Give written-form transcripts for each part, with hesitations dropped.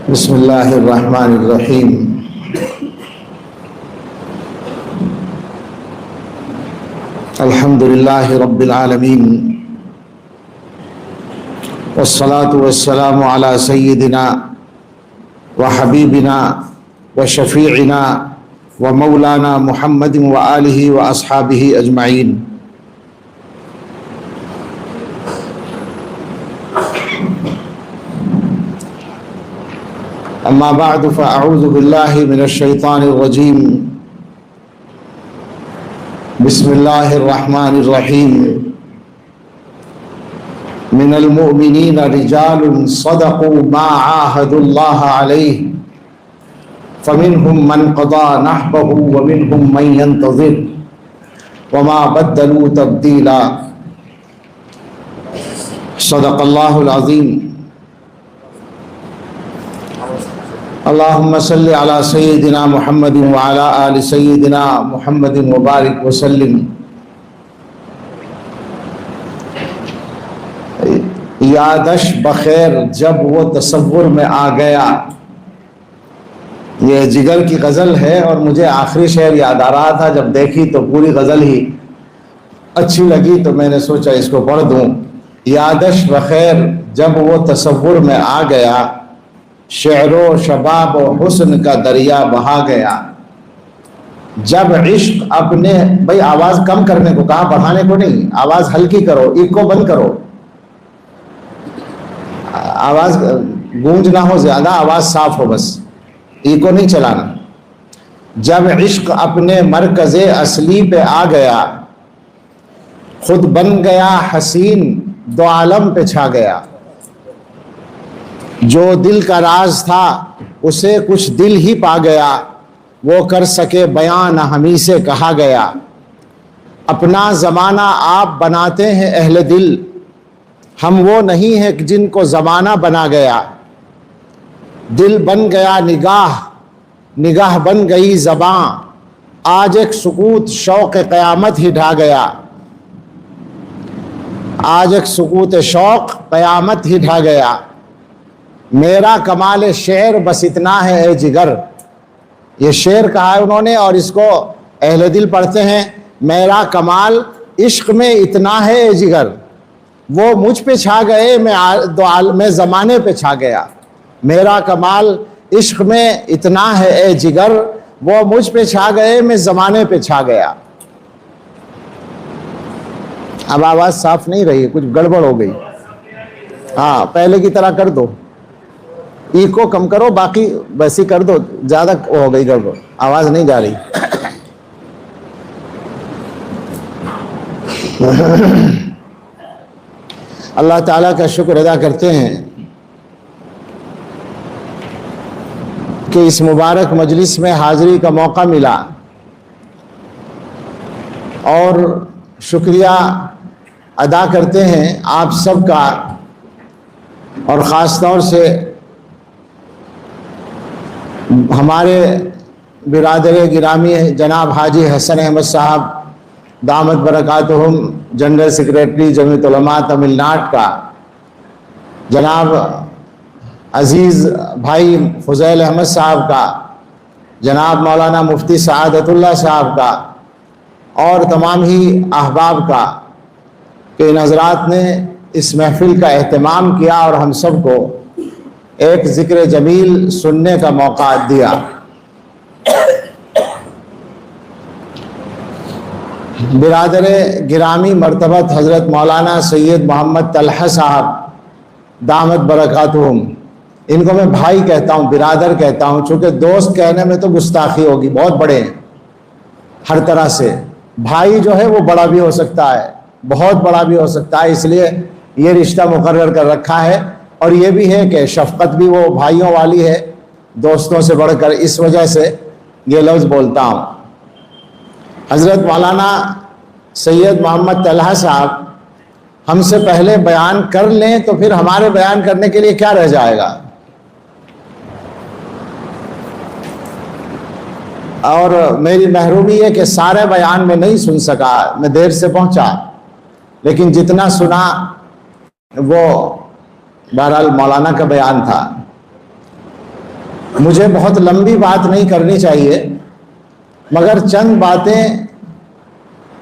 بسم اللہ الرحمن الرحیم۔ الحمد للہ رب العالمین، والصلاة والسلام علی سیدنا وحبیبنا وشفیعنا ومولانا محمد وآلہ واصحابہ اجمعین۔ اما بعد فاعوذ باللہ من الشیطان الرجیم۔ بسم اللہ الرحمن الرحیم۔ من المؤمنین رجال صدقوا ما عاهدوا اللہ علیہ فمنهم من قضى نحبه ومنهم من ينتظر وما بدلوا تبدیلا۔ صدق اللہ العظیم۔ اللہم صلی علی سیدنا محمد وعلی آل سیدنا محمد وبارک وسلم۔ یادش بخیر جب وہ تصور میں آ گیا۔ یہ جگر کی غزل ہے اور مجھے آخری شعر یاد آ رہا تھا، جب دیکھی تو پوری غزل ہی اچھی لگی تو میں نے سوچا اس کو پڑھ دوں۔ یادش بخیر جب وہ تصور میں آ گیا، شعر و شباب و حسن کا دریا بہا گیا۔ جب عشق اپنے، بھائی آواز کم کرنے کو کہا، بڑھانے کو نہیں، آواز ہلکی کرو، ایکو بند کرو، آواز گونج نہ ہو زیادہ، آواز صاف ہو، بس ایکو نہیں چلانا۔ جب عشق اپنے مرکز اصلی پہ آ گیا، خود بن گیا حسین، دو عالم پہ چھا گیا۔ جو دل کا راز تھا اسے کچھ دل ہی پا گیا، وہ کر سکے بیان ہمیں سے کہا گیا۔ اپنا زمانہ آپ بناتے ہیں اہل دل، ہم وہ نہیں ہیں جن کو زمانہ بنا گیا۔ دل بن گیا نگاہ، نگاہ بن گئی زباں، آج ایک سکوت شوق قیامت ہی ڈھا گیا۔ آج ایک سکوت شوق قیامت ہی ڈھا گیا۔ میرا کمال شعر بس اتنا ہے اے جگر، یہ شعر کہا ہے انہوں نے اور اس کو اہل دل پڑھتے ہیں۔ میرا کمال عشق میں اتنا ہے اے جگر، وہ مجھ پہ چھا گئے، میں زمانے پہ چھا گیا۔ میرا کمال عشق میں اتنا ہے اے جگر، وہ مجھ پہ چھا گئے، میں زمانے پہ چھا گیا۔ اب آواز صاف نہیں رہی، کچھ گڑبڑ ہو گئی، ہاں پہلے کی طرح کر دو، ایکو کم کرو، باقی ویسی کر دو، زیادہ ہو گئی گڑبڑ، آواز نہیں جا رہی۔ اللہ تعالیٰ کا شکر ادا کرتے ہیں کہ اس مبارک مجلس میں حاضری کا موقع ملا، اور شکریہ ادا کرتے ہیں آپ سب کا، اور خاص طور سے ہمارے برادر گرامی جناب حاجی حسن احمد صاحب دامت برکاتہم، جنرل سیکریٹری جمعیت علماء تمل ناڈو کا، جناب عزیز بھائی فضیل احمد صاحب کا، جناب مولانا مفتی سعادت اللہ صاحب کا، اور تمام ہی احباب کا، کہ ان حضرات نے اس محفل کا اہتمام کیا اور ہم سب کو ایک ذکر جمیل سننے کا موقع دیا۔ برادر گرامی مرتبت حضرت مولانا سید محمد طلحہ صاحب دامت برکاتہم، ان کو میں بھائی کہتا ہوں، برادر کہتا ہوں، چونکہ دوست کہنے میں تو گستاخی ہوگی، بہت بڑے ہیں ہر طرح سے۔ بھائی جو ہے وہ بڑا بھی ہو سکتا ہے، بہت بڑا بھی ہو سکتا ہے، اس لیے یہ رشتہ مقرر کر رکھا ہے، اور یہ بھی ہے کہ شفقت بھی وہ بھائیوں والی ہے دوستوں سے بڑھ کر، اس وجہ سے یہ لفظ بولتا ہوں۔ حضرت مولانا سید محمد طلحہ صاحب ہم سے پہلے بیان کر لیں تو پھر ہمارے بیان کرنے کے لیے کیا رہ جائے گا، اور میری محرومی ہے کہ سارے بیان میں نہیں سن سکا، میں دیر سے پہنچا، لیکن جتنا سنا وہ بہرحال مولانا کا بیان تھا۔ مجھے بہت لمبی بات نہیں کرنی چاہیے، مگر چند باتیں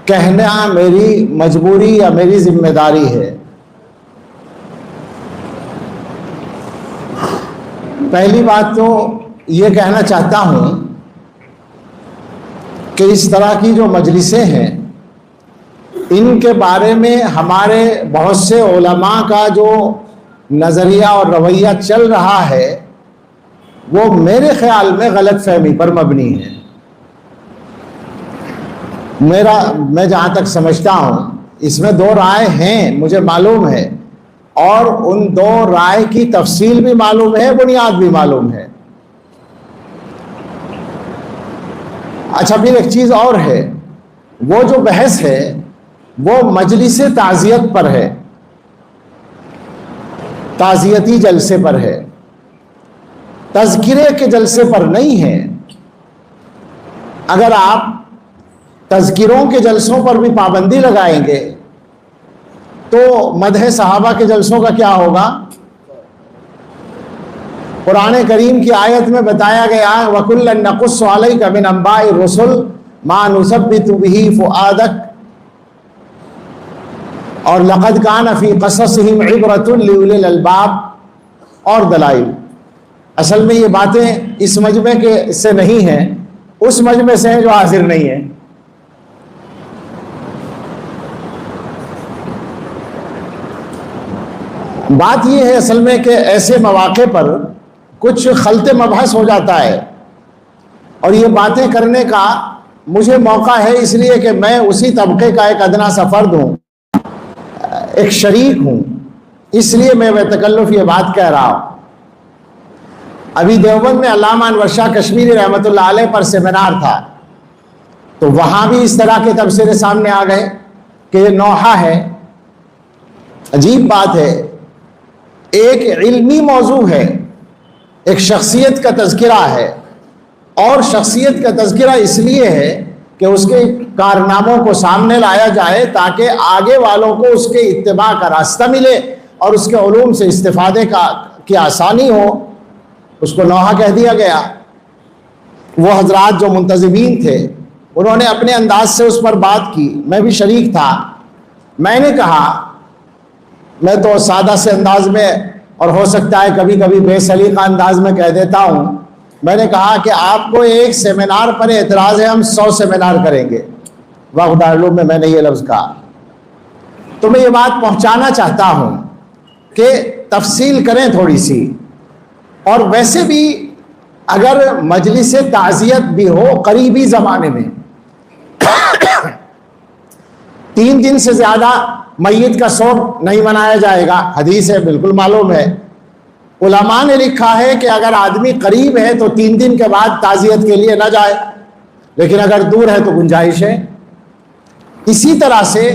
کہنا میری مجبوری یا میری ذمہ داری ہے۔ پہلی بات تو یہ کہنا چاہتا ہوں کہ اس طرح کی جو مجلسیں ہیں ان کے بارے میں ہمارے بہت سے علماء کا جو نظریہ اور رویہ چل رہا ہے وہ میرے خیال میں غلط فہمی پر مبنی ہے۔ میں جہاں تک سمجھتا ہوں اس میں دو رائے ہیں، مجھے معلوم ہے، اور ان دو رائے کی تفصیل بھی معلوم ہے، بنیاد بھی معلوم ہے۔ اچھا، پھر ایک چیز اور ہے، وہ جو بحث ہے وہ مجلس تعزیت پر ہے، تعزیتی جلسے پر ہے، تذکرے کے جلسے پر نہیں ہے۔ اگر آپ تذکروں کے جلسوں پر بھی پابندی لگائیں گے تو مدح صحابہ کے جلسوں کا کیا ہوگا؟ قرآن کریم کی آیت میں بتایا گیا وَكُلًّا نَقُصُّ عَلَيْكَ مِنْ أَنْبَاءِ الرُّسُلِ مَا نُثَبِّتُ بِهِ فُؤَادَكَ، اور لَقَدْ كَانَ فِي قَصَصِهِمْ عِبْرَةٌ لِأُولِي الْأَلْبَابِ اور دلائل۔ اصل میں یہ باتیں اس مجمع کے سے نہیں ہیں، اس مجمع سے ہیں جو حاضر نہیں ہیں۔ بات یہ ہے اصل میں کہ ایسے مواقع پر کچھ خلط مبحث ہو جاتا ہے، اور یہ باتیں کرنے کا مجھے موقع ہے اس لیے کہ میں اسی طبقے کا ایک ادنا سا فرد ہوں، ایک شریک ہوں، اس لیے میں بے تکلف یہ بات کہہ رہا ہوں۔ ابھی دیوبند میں علامہ انور شاہ کشمیری رحمۃ اللہ علیہ پر سیمینار تھا، تو وہاں بھی اس طرح کے تبصرے سامنے آ گئے کہ یہ نوحہ ہے۔ عجیب بات ہے، ایک علمی موضوع ہے، ایک شخصیت کا تذکرہ ہے، اور شخصیت کا تذکرہ اس لیے ہے کہ اس کے کارناموں کو سامنے لایا جائے تاکہ آگے والوں کو اس کے اتباع کا راستہ ملے اور اس کے علوم سے استفادے کی آسانی ہو۔ اس کو نوحہ کہہ دیا گیا۔ وہ حضرات جو منتظمین تھے انہوں نے اپنے انداز سے اس پر بات کی، میں بھی شریک تھا۔ میں نے کہا، میں تو سادہ سے انداز میں اور ہو سکتا ہے کبھی کبھی بے سلیقہ انداز میں کہہ دیتا ہوں، میں نے کہا کہ آپ کو ایک سیمینار پر اعتراض ہے، ہم 100 سیمینار کریں گے۔ وقت دارالعلوم میں نے یہ لفظ کہا۔ تو میں یہ بات پہنچانا چاہتا ہوں کہ تفصیل کریں تھوڑی سی، اور ویسے بھی اگر مجلس تعزیت بھی ہو قریبی زمانے میں 3 دن سے زیادہ میت کا شوق نہیں منایا جائے گا، حدیث ہے، بالکل معلوم ہے۔ علماء نے لکھا ہے کہ اگر آدمی قریب ہے تو 3 دن کے بعد تعزیت کے لیے نہ جائے، لیکن اگر دور ہے تو گنجائش ہے۔ اسی طرح سے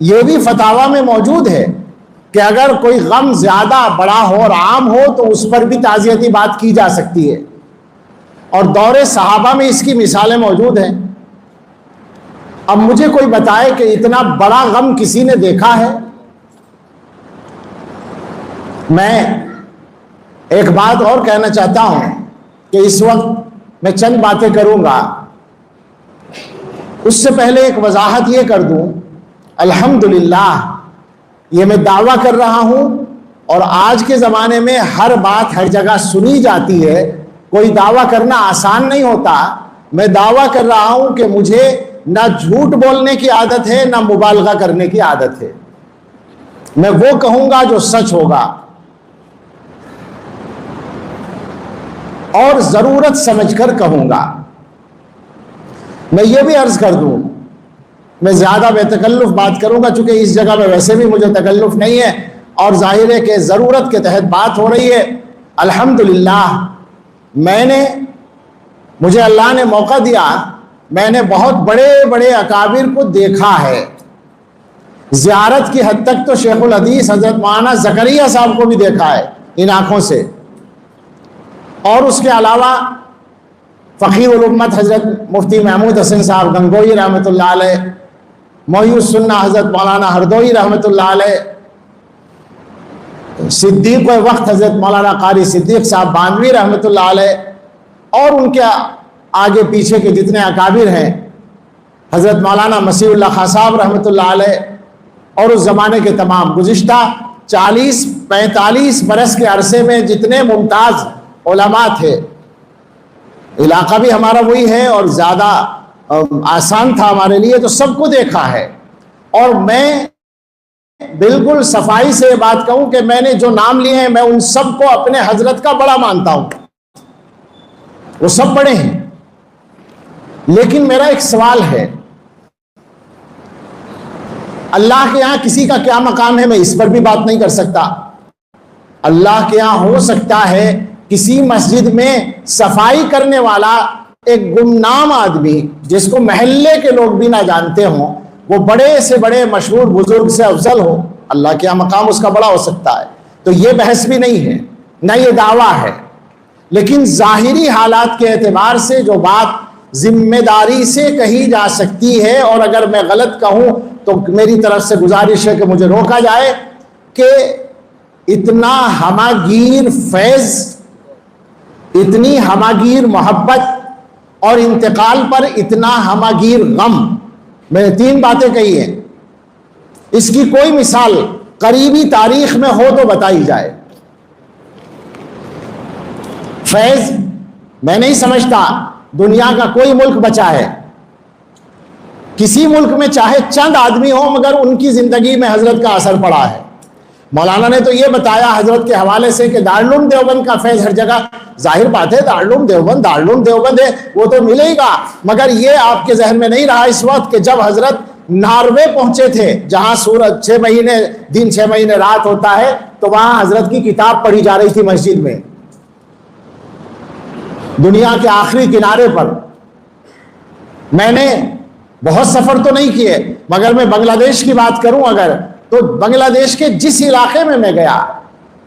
یہ بھی فتاوی میں موجود ہے کہ اگر کوئی غم زیادہ بڑا ہو اور عام ہو تو اس پر بھی تعزیتی بات کی جا سکتی ہے، اور دور صحابہ میں اس کی مثالیں موجود ہیں۔ اب مجھے کوئی بتائے کہ اتنا بڑا غم کسی نے دیکھا ہے؟ میں ایک بات اور کہنا چاہتا ہوں کہ اس وقت میں چند باتیں کروں گا، اس سے پہلے ایک وضاحت یہ کر دوں۔ الحمدللہ یہ میں دعویٰ کر رہا ہوں، اور آج کے زمانے میں ہر بات ہر جگہ سنی جاتی ہے، کوئی دعویٰ کرنا آسان نہیں ہوتا۔ میں دعویٰ کر رہا ہوں کہ مجھے نہ جھوٹ بولنے کی عادت ہے نہ مبالغہ کرنے کی عادت ہے، میں وہ کہوں گا جو سچ ہوگا، اور ضرورت سمجھ کر کہوں گا۔ میں یہ بھی عرض کر دوں، میں زیادہ بے تکلف بات کروں گا چونکہ اس جگہ میں ویسے بھی مجھے تکلف نہیں ہے، اور ظاہر ہے کہ ضرورت کے تحت بات ہو رہی ہے۔ الحمدللہ مجھے اللہ نے موقع دیا، میں نے بہت بڑے بڑے اکابر کو دیکھا ہے، زیارت کی حد تک تو شیخ الحدیث حضرت مولانا زکریا صاحب کو بھی دیکھا ہے ان آنکھوں سے، اور اس کے علاوہ فقیر الامت حضرت مفتی محمود حسن صاحب گنگوئی رحمۃ اللہ علیہ، محی السنہ حضرت مولانا ہردوئی رحمۃ اللہ علیہ، صدیق وقت حضرت مولانا قاری صدیق صاحب باندھوی رحمۃ اللہ علیہ اور ان کے آگے پیچھے کے جتنے اکابر ہیں، حضرت مولانا مسیح اللہ خان صاحب رحمۃ اللہ علیہ، اور اس زمانے کے تمام گزشتہ 40-45 برس کے عرصے میں جتنے ممتاز علماء تھے، علاقہ بھی ہمارا وہی ہے اور زیادہ آسان تھا ہمارے لیے، تو سب کو دیکھا ہے۔ اور میں بالکل صفائی سے یہ بات کہوں کہ میں نے جو نام لیے ہیں میں ان سب کو اپنے حضرت کا بڑا مانتا ہوں، وہ سب بڑے ہیں۔ لیکن میرا ایک سوال ہے، اللہ کے یہاں کسی کا کیا مقام ہے میں اس پر بھی بات نہیں کر سکتا۔ اللہ کے یہاں ہو سکتا ہے کسی مسجد میں صفائی کرنے والا ایک گمنام آدمی جس کو محلے کے لوگ بھی نہ جانتے ہوں، وہ بڑے سے بڑے مشہور بزرگ سے افضل ہو، اللہ کے یہاں مقام اس کا بڑا ہو سکتا ہے، تو یہ بحث بھی نہیں ہے، نہ یہ دعویٰ ہے۔ لیکن ظاہری حالات کے اعتبار سے جو بات ذمہ داری سے کہی جا سکتی ہے، اور اگر میں غلط کہوں تو میری طرف سے گزارش ہے کہ مجھے روکا جائے، کہ اتنا ہماگیر فیض، اتنی ہماگیر محبت اور انتقال پر اتنا ہماگیر غم، میں نے 3 باتیں کہی ہیں، اس کی کوئی مثال قریبی تاریخ میں ہو تو بتائی جائے۔ فیض میں نہیں سمجھتا دنیا کا کوئی ملک بچا ہے، کسی ملک میں چاہے چند آدمی ہوں مگر ان کی زندگی میں حضرت کا اثر پڑا ہے۔ مولانا نے تو یہ بتایا حضرت کے حوالے سے کہ دارالعلوم دیوبند کا فیض ہر جگہ، ظاہر بات ہے دارالعلوم دیوبند ہے، وہ تو ملے گا، مگر یہ آپ کے ذہن میں نہیں رہا اس وقت کہ جب حضرت ناروے پہنچے تھے، جہاں سورج 6 مہینے دن 6 مہینے رات ہوتا ہے، تو وہاں حضرت کی کتاب پڑھی جا رہی تھی مسجد میں، دنیا کے آخری کنارے پر۔ میں نے بہت سفر تو نہیں کیے، مگر میں بنگلہ دیش کی بات کروں اگر، تو بنگلہ دیش کے جس علاقے میں گیا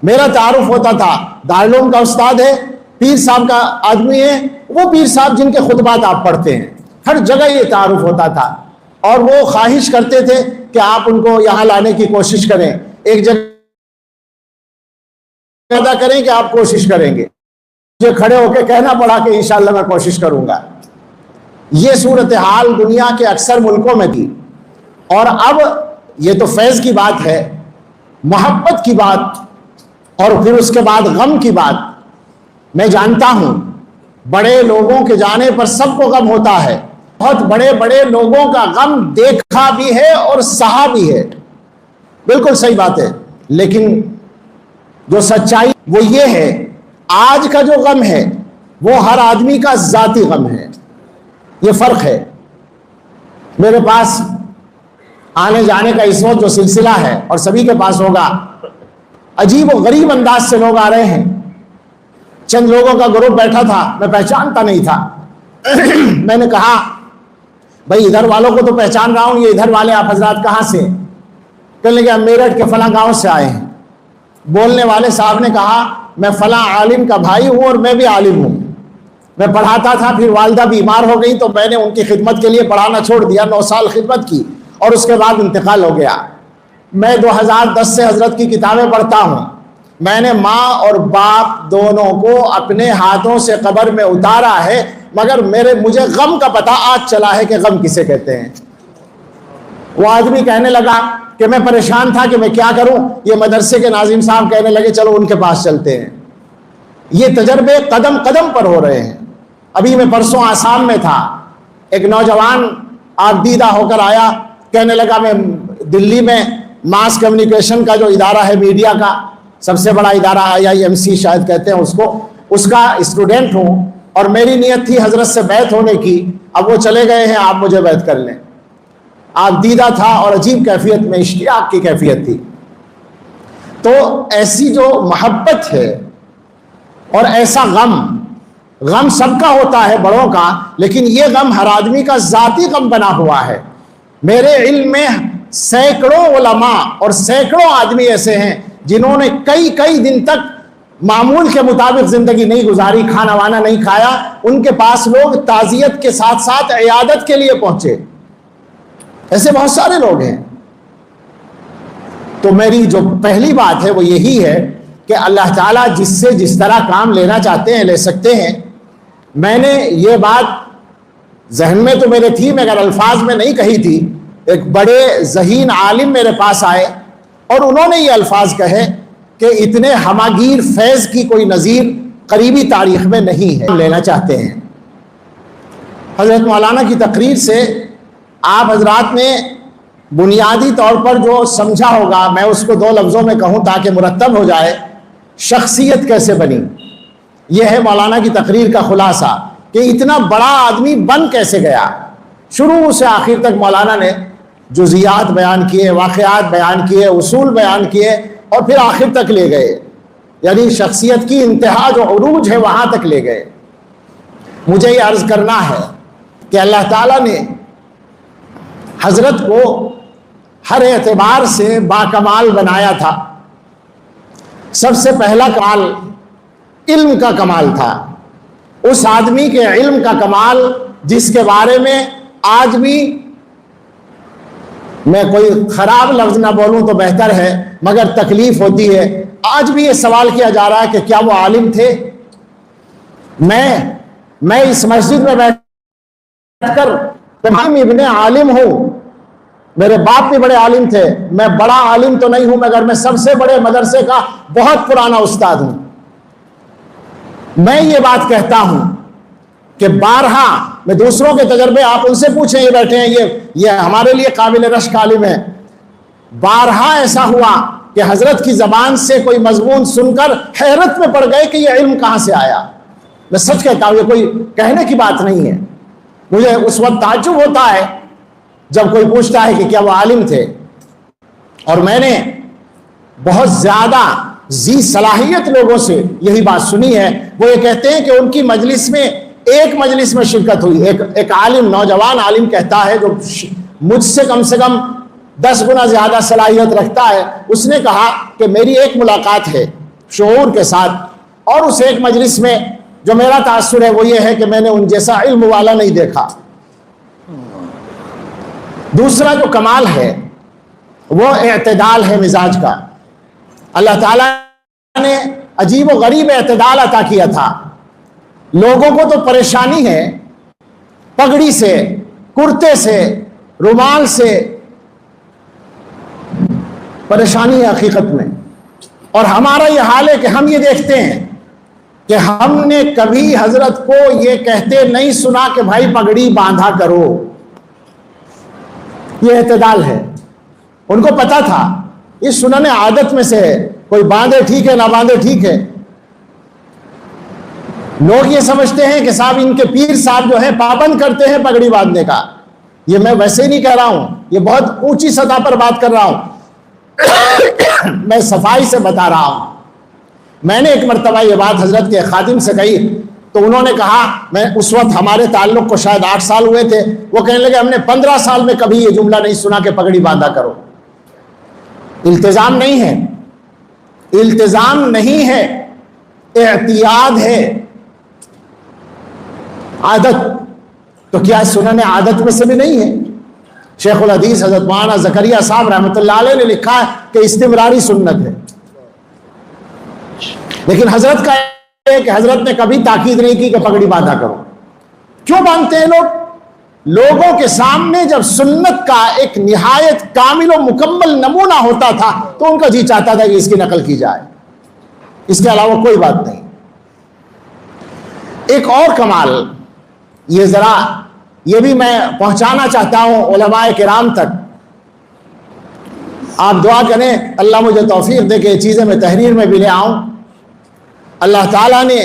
میرا تعارف ہوتا تھا، دارالعلوم کا استاد ہے، پیر صاحب کا آدمی ہے، وہ پیر صاحب جن کے خطبات آپ پڑھتے ہیں، ہر جگہ یہ تعارف ہوتا تھا، اور وہ خواہش کرتے تھے کہ آپ ان کو یہاں لانے کی کوشش کریں، ایک جگہ پیدا کریں کہ آپ کوشش کریں گے۔ مجھے کھڑے ہو کے کہنا پڑا کہ انشاءاللہ میں کوشش کروں گا۔ یہ صورتحال دنیا کے اکثر ملکوں میں تھی، اور اب یہ تو فیض کی بات ہے، محبت کی بات، اور پھر اس کے بعد غم کی بات۔ میں جانتا ہوں بڑے لوگوں کے جانے پر سب کو غم ہوتا ہے، بہت بڑے بڑے لوگوں کا غم دیکھا بھی ہے اور سہا بھی ہے، بالکل صحیح بات ہے، لیکن جو سچائی وہ یہ ہے، آج کا جو غم ہے وہ ہر آدمی کا ذاتی غم ہے، یہ فرق ہے۔ میرے پاس آنے جانے کا اس وقت جو سلسلہ ہے اور سبھی کے پاس ہوگا، عجیب و غریب انداز سے لوگ آ رہے ہیں۔ چند لوگوں کا گروپ بیٹھا تھا، میں پہچانتا نہیں تھا، میں نے کہا بھائی ادھر والوں کو تو پہچان رہا ہوں، یہ ادھر والے آپ حضرات کہاں سے؟ کہنے لگے ہم میرٹھ کے فلاں گاؤں سے آئے ہیں۔ بولنے والے صاحب نے کہا میں فلاں عالم کا بھائی ہوں اور میں بھی عالم ہوں، میں پڑھاتا تھا، پھر والدہ بیمار ہو گئی تو میں نے ان کی خدمت کے لیے پڑھانا چھوڑ دیا، 9 سال خدمت کی اور اس کے بعد انتقال ہو گیا۔ میں 2010 سے حضرت کی کتابیں پڑھتا ہوں، میں نے ماں اور باپ دونوں کو اپنے ہاتھوں سے قبر میں اتارا ہے، مگر مجھے غم کا پتہ آج چلا ہے کہ غم کسے کہتے ہیں۔ وہ آدمی کہنے لگا کہ میں پریشان تھا کہ میں کیا کروں، یہ مدرسے کے ناظم صاحب کہنے لگے چلو ان کے پاس چلتے ہیں۔ یہ تجربے قدم قدم پر ہو رہے ہیں۔ ابھی میں پرسوں آسام میں تھا، ایک نوجوان آپ دیدہ ہو کر آیا، کہنے لگا میں دلی میں ماس کمیونیکیشن کا جو ادارہ ہے میڈیا کا سب سے بڑا ادارہ IIMC شاید کہتے ہیں اس کو، اس کا اسٹوڈنٹ ہوں، اور میری نیت تھی حضرت سے بیعت ہونے کی، اب وہ چلے گئے ہیں، آپ مجھے بیعت کر لیں۔ آپ دیدہ تھا اور عجیب کیفیت میں اشتیاق کی کیفیت تھی۔ تو ایسی جو محبت ہے اور ایسا غم سب کا ہوتا ہے بڑوں کا، لیکن یہ غم ہر آدمی کا ذاتی غم بنا ہوا ہے۔ میرے علم میں سینکڑوں علماء اور سینکڑوں آدمی ایسے ہیں جنہوں نے کئی دن تک معمول کے مطابق زندگی نہیں گزاری، کھانا وانا نہیں کھایا، ان کے پاس لوگ تعزیت کے ساتھ ساتھ عیادت کے لیے پہنچے، ایسے بہت سارے لوگ ہیں۔ تو میری جو پہلی بات ہے وہ یہی ہے کہ اللہ تعالیٰ جس سے جس طرح کام لینا چاہتے ہیں لے سکتے ہیں. میں نے یہ بات ذہن میں تو میرے تھی مگر الفاظ میں نہیں کہی تھی. ایک بڑے ذہین عالم میرے پاس آئے اور انہوں نے یہ الفاظ کہے کہ اتنے ہماگیر فیض کی کوئی نظیر قریبی تاریخ میں نہیں ہے. لینا چاہتے ہیں حضرت مولانا کی تقریر سے آپ حضرات نے بنیادی طور پر جو سمجھا ہوگا، میں اس کو دو لفظوں میں کہوں تاکہ مرتب ہو جائے. شخصیت کیسے بنی، یہ ہے مولانا کی تقریر کا خلاصہ کہ اتنا بڑا آدمی بن کیسے گیا. شروع سے آخر تک مولانا نے جزیات بیان کیے، واقعات بیان کیے، اصول بیان کیے اور پھر آخر تک لے گئے، یعنی شخصیت کی انتہا جو عروج ہے وہاں تک لے گئے. مجھے یہ عرض کرنا ہے کہ اللہ تعالیٰ نے حضرت کو ہر اعتبار سے باکمال بنایا تھا. سب سے پہلا کمال علم کا کمال تھا. اس آدمی کے علم کا کمال جس کے بارے میں آج بھی میں کوئی خراب لفظ نہ بولوں تو بہتر ہے مگر تکلیف ہوتی ہے. آج بھی یہ سوال کیا جا رہا ہے کہ کیا وہ عالم تھے. میں اس مسجد میں بیٹھ کر تمام ابن عالم ہوں، میرے باپ بھی بڑے عالم تھے، میں بڑا عالم تو نہیں ہوں مگر میں سب سے بڑے مدرسے کا بہت پرانا استاد ہوں. میں یہ بات کہتا ہوں کہ بارہا میں دوسروں کے تجربے آپ ان سے پوچھیں، یہ بیٹھے ہیں یہ ہمارے لیے قابل رشک عالم ہے. بارہا ایسا ہوا کہ حضرت کی زبان سے کوئی مضمون سن کر حیرت میں پڑ گئے کہ یہ علم کہاں سے آیا. میں سچ کہتا ہوں یہ کوئی کہنے کی بات نہیں ہے. مجھے اس وقت تعجب ہوتا ہے جب کوئی پوچھتا ہے کہ کیا وہ عالم تھے. اور میں نے بہت زیادہ ذی صلاحیت لوگوں سے یہی بات سنی ہے. وہ یہ کہتے ہیں کہ ان کی مجلس میں ایک مجلس میں شرکت ہوئی، ایک عالم، نوجوان عالم کہتا ہے جو مجھ سے کم 10 گنا زیادہ صلاحیت رکھتا ہے. اس نے کہا کہ میری ایک ملاقات ہے شعور کے ساتھ اور اس ایک مجلس میں جو میرا تاثر ہے وہ یہ ہے کہ میں نے ان جیسا علم والا نہیں دیکھا. دوسرا جو کمال ہے وہ اعتدال ہے مزاج کا. اللہ تعالیٰ نے عجیب و غریب اعتدال عطا کیا تھا. لوگوں کو تو پریشانی ہے پگڑی سے، کرتے سے، رومال سے پریشانی ہے حقیقت میں. اور ہمارا یہ حال ہے کہ ہم یہ دیکھتے ہیں کہ ہم نے کبھی حضرت کو یہ کہتے نہیں سنا کہ بھائی پگڑی باندھا کرو. یہ اعتدال ہے. ان کو پتا تھا یہ سنن عادت میں سے ہے، کوئی باندھے ٹھیک ہے نہ باندھے ٹھیک ہے. لوگ یہ سمجھتے ہیں کہ صاحب ان کے پیر صاحب جو ہیں پابند کرتے ہیں پگڑی باندھنے کا. یہ میں ویسے ہی نہیں کہہ رہا ہوں، یہ بہت اونچی سطح پر بات کر رہا ہوں. میں صفائی سے بتا رہا ہوں. میں نے ایک مرتبہ یہ بات حضرت کے خادم سے کہی تو انہوں نے کہا، میں اس وقت ہمارے تعلق کو شاید 8 سال ہوئے تھے، وہ کہنے لگے ہم نے 15 سال میں کبھی یہ جملہ نہیں سنا کہ پگڑی باندھا کرو. التزام نہیں ہے، التزام نہیں ہے، اعتیاد ہے، عادت. تو کیا سنن عادت میں سے بھی نہیں ہے؟ شیخ الحدیث حضرت مولانا زکریا صاحب رحمۃ اللہ علیہ نے لکھا ہے کہ استمراری سنت ہے. لیکن حضرت کا ہے کہ حضرت نے کبھی تاکید نہیں کی کہ پگڑی باندھا کرو. کیوں باندھتے ہیں لوگ؟ لوگوں کے سامنے جب سنت کا ایک نہایت کامل و مکمل نمونہ ہوتا تھا تو ان کا جی چاہتا تھا کہ اس کی نقل کی جائے، اس کے علاوہ کوئی بات نہیں. ایک اور کمال یہ ذرا یہ بھی میں پہنچانا چاہتا ہوں علماء کرام تک. آپ دعا کریں اللہ مجھے توفیق دے کہ یہ چیزیں میں تحریر میں بھی لے آؤں. اللہ تعالیٰ نے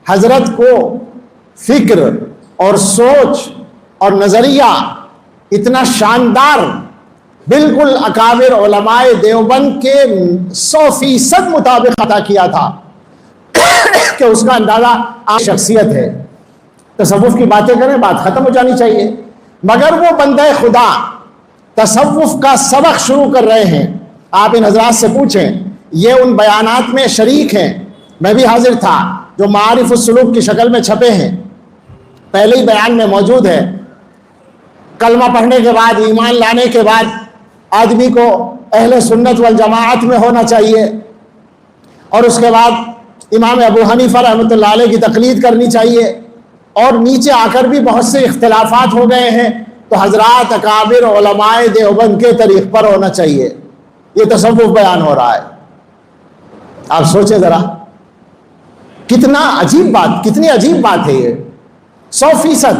حضرت کو فکر اور سوچ اور نظریہ اتنا شاندار بالکل اکابر علماء دیوبند کے 100% مطابق عطا کیا تھا کہ اس کا اندازہ عام شخصیت ہے. تصوف کی باتیں کریں بات ختم ہو جانی چاہیے، مگر وہ بندہ خدا تصوف کا سبق شروع کر رہے ہیں. آپ ان حضرات سے پوچھیں، یہ ان بیانات میں شریک ہیں، میں بھی حاضر تھا، جو معارف السلوک کی شکل میں چھپے ہیں. پہلے ہی بیان میں موجود ہے. کلمہ پڑھنے کے بعد، ایمان لانے کے بعد آدمی کو اہل سنت والجماعت میں ہونا چاہیے، اور اس کے بعد امام ابو حنیفہ رحمۃ اللہ علیہ کی تقلید کرنی چاہیے، اور نیچے آ کر بھی بہت سے اختلافات ہو گئے ہیں تو حضرات اکابر علماء دیوبند کے طریق پر ہونا چاہیے۔ یہ تصوف بیان ہو رہا ہے۔ آپ سوچیں ذرا، کتنا عجیب بات، کتنی عجیب بات ہے یہ۔ 100%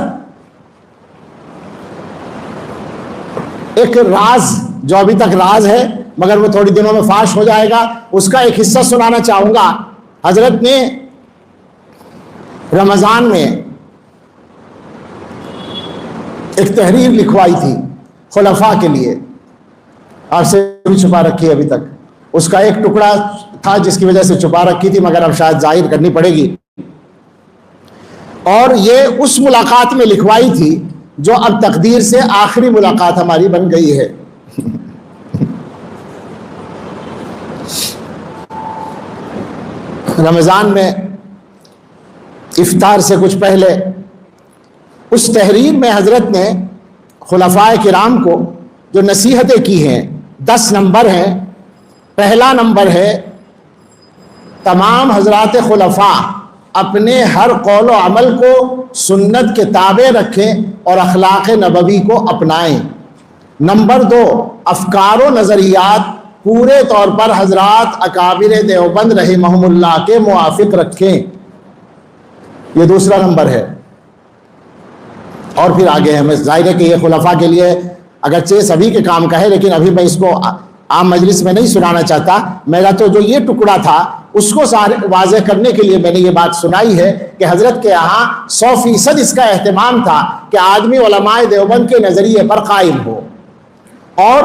ایک راز جو ابھی تک راز ہے مگر وہ تھوڑی دنوں میں فاش ہو جائے گا، اس کا ایک حصہ سنانا چاہوں گا۔ حضرت نے رمضان میں ایک تحریر لکھوائی تھی خلفاء کے لیے، آپ سے بھی چھپا رکھی ہے ابھی تک۔ اس کا ایک ٹکڑا تھا جس کی وجہ سے چھپا رکھی تھی، مگر اب شاید ظاہر کرنی پڑے گی۔ اور یہ اس ملاقات میں لکھوائی تھی جو اب تقدیر سے آخری ملاقات ہماری بن گئی ہے۔ رمضان میں افطار سے کچھ پہلے اس تحریر میں حضرت نے خلفاء کرام کو جو نصیحتیں کی ہیں 10 نمبر ہیں۔ پہلا نمبر ہے، تمام حضرات خلفاء اپنے ہر قول و عمل کو سنت کے تابع رکھیں اور اخلاق نبوی کو اپنائیں۔ نمبر 2، افکار و نظریات پورے طور پر حضرات اکابر دیوبند رحمہم اللہ کے موافق رکھیں۔ یہ دوسرا نمبر ہے۔ اور پھر آگے ہمیں ظاہر ہے کہ یہ خلفاء کے لیے اگرچہ سبھی کے کام کا ہے، لیکن ابھی میں اس کو عام مجلس میں نہیں سنانا چاہتا۔ میرا تو جو یہ ٹکڑا تھا اس کو واضح کرنے کے لیے میں نے یہ بات سنائی ہے کہ حضرت کے یہاں 100% اس کا اہتمام تھا کہ آدمی علماء دیوبند کے نظریے پر قائم ہو، اور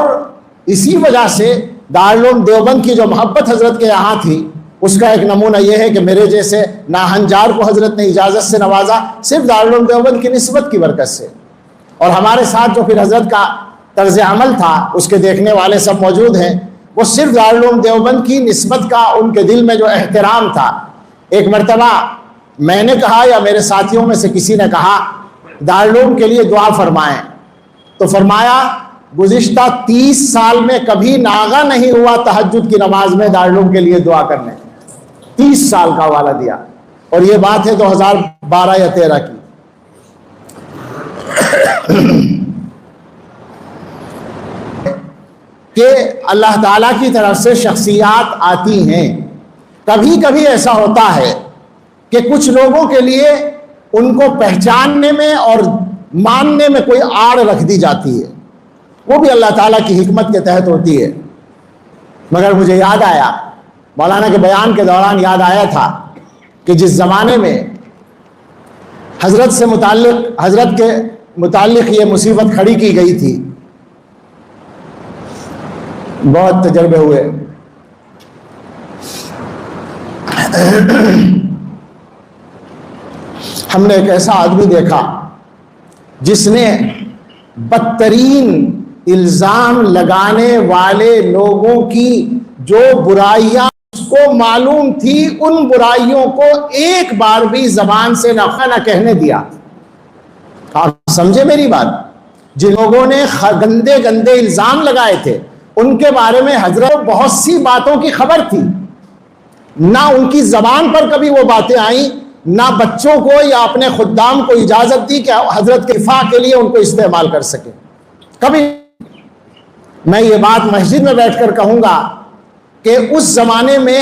اسی وجہ سے دارالعلوم دیوبند کی جو محبت حضرت کے یہاں تھی اس کا ایک نمونہ یہ ہے کہ میرے جیسے ناہنجار کو حضرت نے اجازت سے نوازا صرف دارالعلوم دیوبند کی نسبت کی برکت سے، اور ہمارے ساتھ جو پھر حضرت کا طرز عمل تھا اس کے دیکھنے والے سب موجود ہیں، وہ صرف دارالعلوم دیوبند کی نسبت کا ان کے دل میں جو احترام تھا۔ ایک مرتبہ میں نے کہا یا میرے ساتھیوں میں سے کسی نے کہا دارالعلوم کے لیے دعا فرمائیں، تو فرمایا گزشتہ 30 سال میں کبھی ناغہ نہیں ہوا تہجد کی نماز میں دارالعلوم کے لیے دعا کرنے۔ 30 سال کا حوالہ دیا، اور یہ بات ہے 2012 یا 13 کی۔ کہ اللہ تعالیٰ کی طرف سے شخصیات آتی ہیں۔ کبھی کبھی ایسا ہوتا ہے کہ کچھ لوگوں کے لیے ان کو پہچاننے میں اور ماننے میں کوئی آڑ رکھ دی جاتی ہے، وہ بھی اللہ تعالیٰ کی حکمت کے تحت ہوتی ہے۔ مگر مجھے یاد آیا، مولانا کے بیان کے دوران یاد آیا تھا کہ جس زمانے میں حضرت کے متعلق یہ مصیبت کھڑی کی گئی تھی، بہت تجربے ہوئے۔ ہم نے ایک ایسا آدمی دیکھا جس نے بدترین الزام لگانے والے لوگوں کی جو برائیاں اس کو معلوم تھی ان برائیوں کو ایک بار بھی زبان سے نہ کہنے دیا۔ آپ سمجھے میری بات؟ جن لوگوں نے گندے گندے الزام لگائے تھے ان کے بارے میں حضرت بہت سی باتوں کی خبر تھی، نہ ان کی زبان پر کبھی وہ باتیں آئیں، نہ بچوں کو یا اپنے خدام کو اجازت دی کہ حضرت کے دفاع کے لیے ان کو استعمال کر سکیں۔ کبھی میں یہ بات مسجد میں بیٹھ کر کہوں گا کہ اس زمانے میں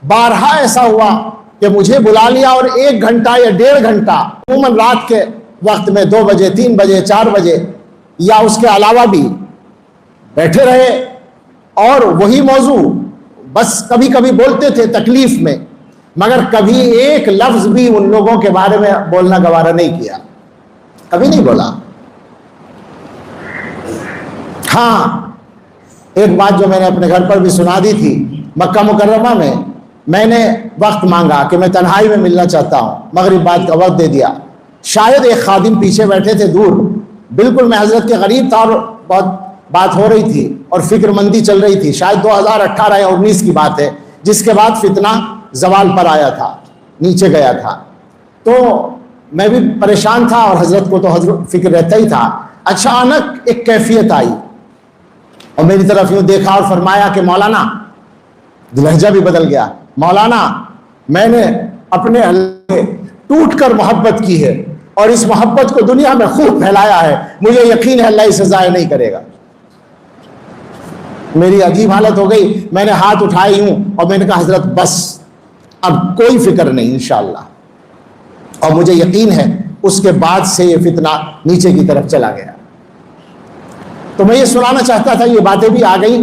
بارہا ایسا ہوا کہ مجھے بلا لیا اور 1 گھنٹہ یا 1.5 گھنٹہ عموماً رات کے وقت میں 2 بجے 3 بجے 4 بجے یا اس کے علاوہ بھی بیٹھے رہے، اور وہی موضوع بس کبھی کبھی بولتے تھے تکلیف میں، مگر کبھی ایک لفظ بھی ان لوگوں کے بارے میں بولنا گوارا نہیں کیا، کبھی نہیں بولا۔ ہاں، ایک بات جو میں نے اپنے گھر پر بھی سنا دی تھی، مکہ مکرمہ میں میں نے وقت مانگا کہ میں تنہائی میں ملنا چاہتا ہوں، مغرب بعد کا وقت دے دیا۔ شاید ایک خادم پیچھے بیٹھے تھے دور، بالکل میں حضرت کے قریب تھا اور بہت بات ہو رہی تھی اور فکر مندی چل رہی تھی۔ شاید 2018 یا 19 کی بات ہے، جس کے بعد فتنہ زوال پر آیا تھا، نیچے گیا تھا، تو میں بھی پریشان تھا اور حضرت کو تو حضرت فکر رہتا ہی تھا۔ اچانک ایک کیفیت آئی اور میری طرف یوں دیکھا اور فرمایا کہ مولانا، لہجہ بھی بدل گیا، مولانا میں نے اپنے اللہ سے ٹوٹ کر محبت کی ہے اور اس محبت کو دنیا میں خوب پھیلایا ہے، مجھے یقین ہے اللہ اسے ضائع نہیں کرے گا۔ میری عجیب حالت ہو گئی، میں نے ہاتھ اٹھائی ہوں اور میں نے کہا حضرت بس اب کوئی فکر نہیں انشاءاللہ، اور مجھے یقین ہے اس کے بعد سے یہ فتنہ نیچے کی طرف چلا گیا۔ تو میں یہ سنانا چاہتا تھا، یہ باتیں بھی آ گئی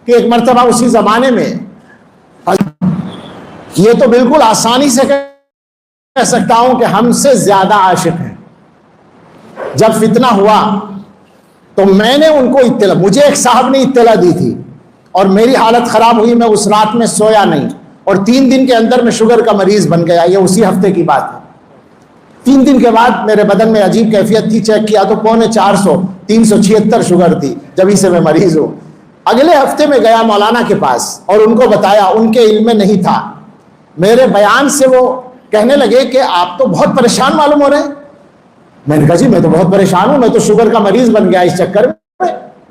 کہ ایک مرتبہ اسی زمانے میں، یہ تو بالکل آسانی سے کہہ سکتا ہوں کہ ہم سے زیادہ عاشق ہیں، جب فتنہ ہوا تو میں نے ان کو اطلاع، مجھے ایک صاحب نے اطلاع دی تھی اور میری حالت خراب ہوئی، میں اس رات میں سویا نہیں اور 3 دن کے اندر میں شوگر کا مریض بن گیا، یہ اسی ہفتے کی بات ہے۔ 3 دن کے بعد میرے بدن میں عجیب کیفیت تھی، چیک کیا تو 450 376 شوگر تھی، جبھی سے میں مریض ہوں۔ اگلے ہفتے میں گیا مولانا کے پاس اور ان کو بتایا، ان کے علم میں نہیں تھا، میرے بیان سے وہ کہنے لگے کہ آپ تو بہت پریشان معلوم ہو رہے ہیں۔ میں نے کہا جی میں تو بہت پریشان ہوں، میں تو شوگر کا مریض بن گیا اس چکر میں،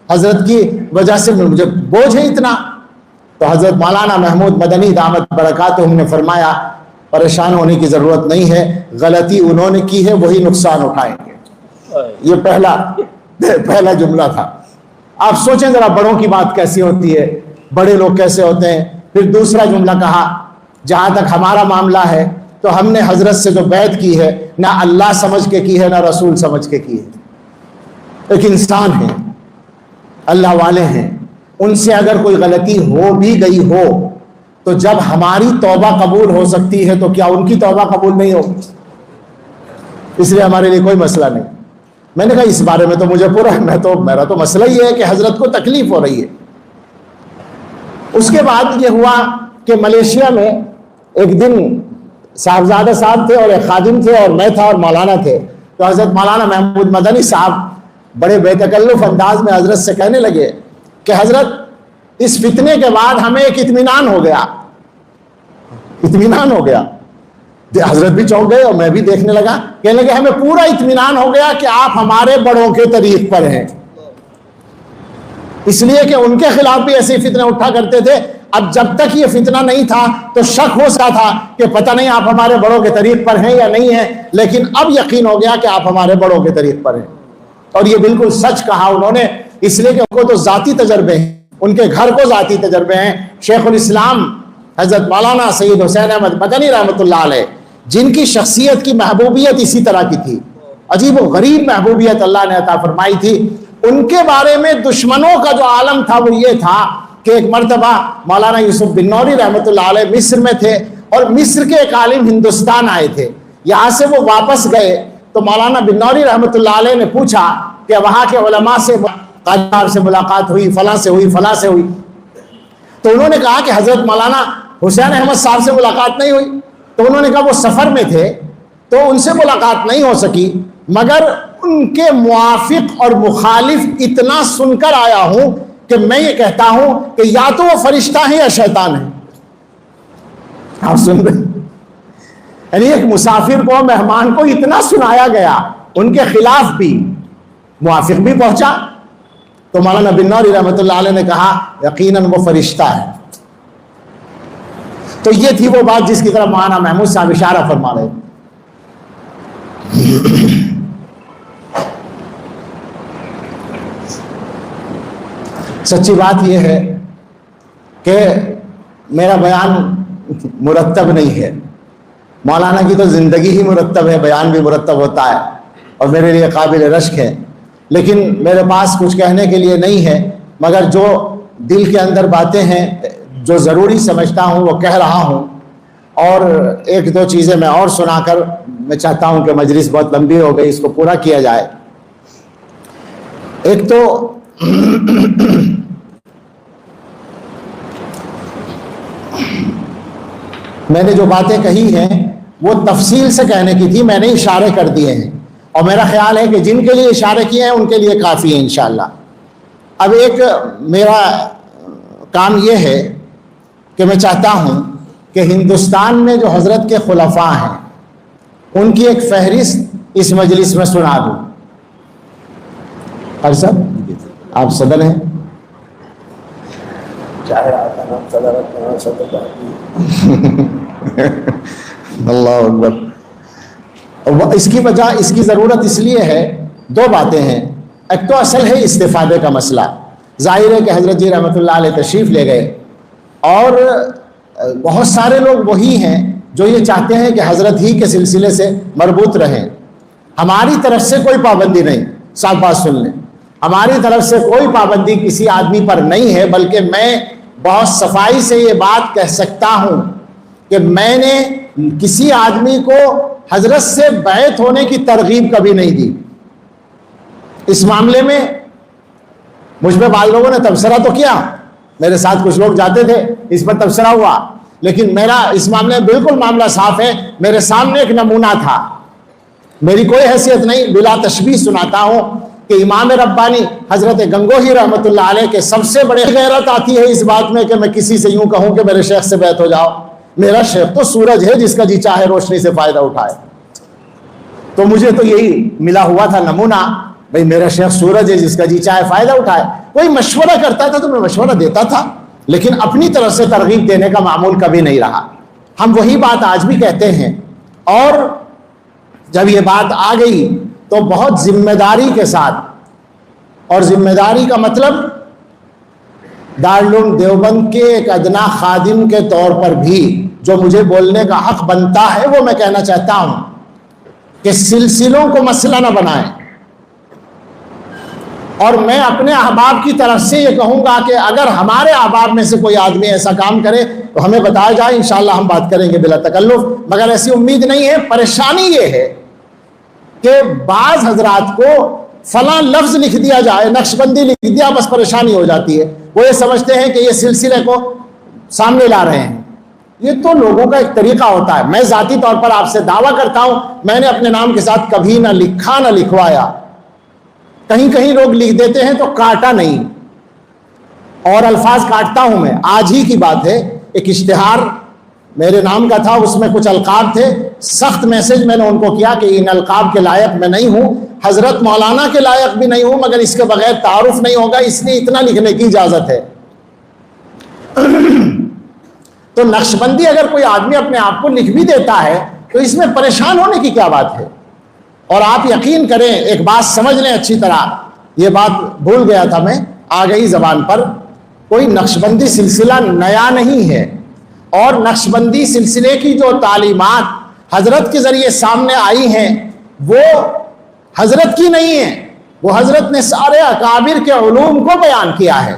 حضرت کی وجہ سے مجھے بوجھ ہے اتنا۔ تو حضرت مولانا محمود مدنی دامت برکاتہم نے فرمایا پریشان ہونے کی ضرورت نہیں ہے، غلطی انہوں نے کی ہے وہی نقصان اٹھائیں گے۔ یہ پہلا جملہ تھا۔ آپ سوچیں ذرا بڑوں کی بات کیسی ہوتی ہے، بڑے لوگ کیسے ہوتے ہیں۔ پھر دوسرا جملہ کہا، جہاں تک ہمارا معاملہ ہے تو ہم نے حضرت سے جو بیعت کی ہے نہ اللہ سمجھ کے کی ہے نہ رسول سمجھ کے کی ہے۔ ایک انسان ہے، اللہ والے ہیں، ان سے اگر کوئی غلطی ہو بھی گئی ہو تو جب ہماری توبہ قبول ہو سکتی ہے تو کیا ان کی توبہ قبول نہیں ہوگی؟ اس لیے ہمارے لیے کوئی مسئلہ نہیں۔ میں نے کہا اس بارے میں تو مجھے میرا تو مسئلہ ہی ہے کہ حضرت کو تکلیف ہو رہی ہے۔ اس کے بعد یہ ہوا کہ ملیشیا میں ایک دن صاحبزادہ صاحب تھے اور ایک خادم تھے اور میں تھا اور مولانا تھے، تو حضرت مولانا محمود مدنی صاحب بڑے بے تکلف انداز میں حضرت سے کہنے لگے کہ حضرت اس فتنے کے بعد ہمیں ایک اطمینان ہو گیا۔ حضرت بھی چونک گئے اور میں بھی دیکھنے لگا، کہنے لگے ہمیں پورا اطمینان ہو گیا کہ آپ ہمارے بڑوں کے طریق پر ہیں، اس لیے کہ ان کے خلاف بھی ایسے فتنے اٹھا کرتے تھے۔ اب جب تک یہ فتنہ نہیں تھا تو شک ہو سکتا تھا کہ پتہ نہیں آپ ہمارے بڑوں کے طریق پر ہیں یا نہیں ہیں، لیکن اب یقین ہو گیا کہ آپ ہمارے بڑوں کے طریق پر ہیں۔ اور یہ بالکل سچ کہا انہوں نے، اس لیے کہ ان کو تو ذاتی تجربے ہیں، ان کے گھر کو ذاتی تجربے ہیں۔ شیخ الاسلام حضرت مولانا سید حسین احمد مدنی رحمۃ اللہ علیہ، جن کی شخصیت کی محبوبیت اسی طرح کی تھی، عجیب و غریب محبوبیت اللہ نے عطا فرمائی تھی، ان کے بارے میں دشمنوں کا جو عالم تھا وہ یہ تھا کہ ایک مرتبہ مولانا یوسف بن نوری رحمۃ اللہ علیہ مصر میں تھے اور مصر کے ایک عالم ہندوستان آئے تھے، یہاں سے وہ واپس گئے تو مولانا بن نوری رحمۃ اللہ علیہ نے پوچھا کہ وہاں کے علماء سے قاضی سے ملاقات ہوئی، فلاں سے ہوئی، فلاں سے ہوئی؟ تو انہوں نے کہا کہ حضرت مولانا حسین احمد صاحب سے ملاقات نہیں ہوئی۔ تو انہوں نے کہا وہ سفر میں تھے تو ان سے ملاقات نہیں ہو سکی، مگر ان کے موافق اور مخالف اتنا سن کر آیا ہوں کہ میں یہ کہتا ہوں کہ یا تو وہ فرشتہ ہیں یا شیطان ہیں۔ آپ سن رہے ہیں؟ یعنی ایک مسافر کو، مہمان کو اتنا سنایا گیا، ان کے خلاف بھی موافق بھی پہنچا، تو مولانا بن نوری رحمۃ اللہ علیہ نے کہا یقیناً وہ فرشتہ ہے۔ تو یہ تھی وہ بات جس کی طرف مولانا محمود صاحب اشارہ فرما رہے ہیں۔ سچی بات یہ ہے کہ میرا بیان مرتب نہیں ہے، مولانا کی تو زندگی ہی مرتب ہے، بیان بھی مرتب ہوتا ہے اور میرے لیے قابل رشک ہے، لیکن میرے پاس کچھ کہنے کے لیے نہیں ہے، مگر جو دل کے اندر باتیں ہیں جو ضروری سمجھتا ہوں وہ کہہ رہا ہوں۔ اور ایک دو چیزیں میں اور سنا کر میں چاہتا ہوں کہ مجلس بہت لمبی ہو گئی، اس کو پورا کیا جائے۔ ایک تو میں نے جو باتیں کہی ہیں وہ تفصیل سے کہنے کی تھی، میں نے اشارے کر دیے ہیں اور میرا خیال ہے کہ جن کے لیے اشارے کیے ہیں ان کے لیے کافی ہے انشاءاللہ۔ اب ایک میرا کام یہ ہے کہ میں چاہتا ہوں کہ ہندوستان میں جو حضرت کے خلفاء ہیں ان کی ایک فہرست اس مجلس میں سنا دوں۔ ارشد آپ صدر ہیں، چاہے آپ کا نام صدارت میں ہو صدر بھائی. اللہ اکبر. اس کی وجہ، اس کی ضرورت اس لیے ہے، دو باتیں ہیں. ایک تو اصل ہے استفادے کا مسئلہ. ظاہر ہے کہ حضرت جی رحمۃ اللہ علیہ تشریف لے گئے، اور بہت سارے لوگ وہی ہیں جو یہ چاہتے ہیں کہ حضرت ہی کے سلسلے سے مربوط رہیں. ہماری طرف سے کوئی پابندی نہیں، صاحب بات سن لیں، ہماری طرف سے کوئی پابندی کسی آدمی پر نہیں ہے، بلکہ میں بہت صفائی سے یہ بات کہہ سکتا ہوں کہ میں نے کسی آدمی کو حضرت سے بیعت ہونے کی ترغیب کبھی نہیں دی. اس معاملے میں مجھ پہ بعض لوگوں نے تبصرہ تو کیا، میرے ساتھ کچھ لوگ جاتے تھے، اس پر تبصرہ ہوا، لیکن میرا اس معاملے میں بالکل معاملہ صاف ہے. میرے سامنے ایک نمونہ تھا، میری کوئی حیثیت نہیں، بلا تشبیہ سناتا ہوں کہ امام ربانی حضرت گنگوہی رحمۃ اللہ علیہ کے سب سے بڑے غیرت آتی ہے اس بات میں کہ میں کسی سے یوں کہوں کہ میرے شیخ سے بیعت ہو جاؤ. میرا شیخ تو سورج ہے جس کا جی چاہے روشنی سے فائدہ اٹھائے. تو مجھے تو یہی ملا ہوا تھا نمونہ، بھئی میرا شیخ سورج ہے جس کا جی چاہے فائدہ اٹھائے. کوئی مشورہ کرتا تھا تو میں مشورہ دیتا تھا، لیکن اپنی طرف سے ترغیب دینے کا معمول کبھی نہیں رہا. ہم وہی بات آج بھی کہتے ہیں، اور جب یہ بات آ گئی تو بہت ذمہ داری کے ساتھ، اور ذمہ داری کا مطلب دارالعلوم دیوبند کے ایک ادنا خادم کے طور پر بھی جو مجھے بولنے کا حق بنتا ہے وہ میں کہنا چاہتا ہوں کہ سلسلوں کو مسئلہ نہ بنائیں. اور میں اپنے احباب کی طرف سے یہ کہوں گا کہ اگر ہمارے احباب میں سے کوئی آدمی ایسا کام کرے تو ہمیں بتایا جائے، انشاءاللہ ہم بات کریں گے بلا تکلف. مگر ایسی امید نہیں ہے. پریشانی یہ ہے کہ بعض حضرات کو فلاں لفظ لکھ دیا جائے، نقش بندی لکھ دیا، بس پریشانی ہو جاتی ہے. وہ یہ سمجھتے ہیں کہ یہ سلسلے کو سامنے لا رہے ہیں. یہ تو لوگوں کا ایک طریقہ ہوتا ہے. میں ذاتی طور پر آپ سے دعویٰ کرتا ہوں میں نے اپنے نام کے ساتھ کبھی نہ لکھا نہ لکھوایا. کہیں کہیں لوگ لکھ دیتے ہیں تو کاٹا نہیں، اور الفاظ کاٹتا ہوں میں. آج ہی کی بات ہے، ایک اشتہار میرے نام کا تھا، اس میں کچھ القاب تھے. سخت میسج میں نے ان کو کیا کہ ان القاب کے لائق میں نہیں ہوں، حضرت مولانا کے لائق بھی نہیں ہوں، مگر اس کے بغیر تعارف نہیں ہوگا، اس لیے اتنا لکھنے کی اجازت ہے. تو نقش بندی اگر کوئی آدمی اپنے آپ کو لکھ بھی دیتا ہے تو اس میں پریشان ہونے کی کیا بات ہے. اور آپ یقین کریں، ایک بات سمجھ لیں اچھی طرح، یہ بات بھول گیا تھا میں، آ گئی زبان پر. کوئی نقش بندی سلسلہ نیا نہیں ہے، اور نقش بندی سلسلے کی جو تعلیمات حضرت کے ذریعے سامنے آئی ہیں وہ حضرت کی نہیں ہیں، وہ حضرت نے سارے اکابر کے علوم کو بیان کیا ہے.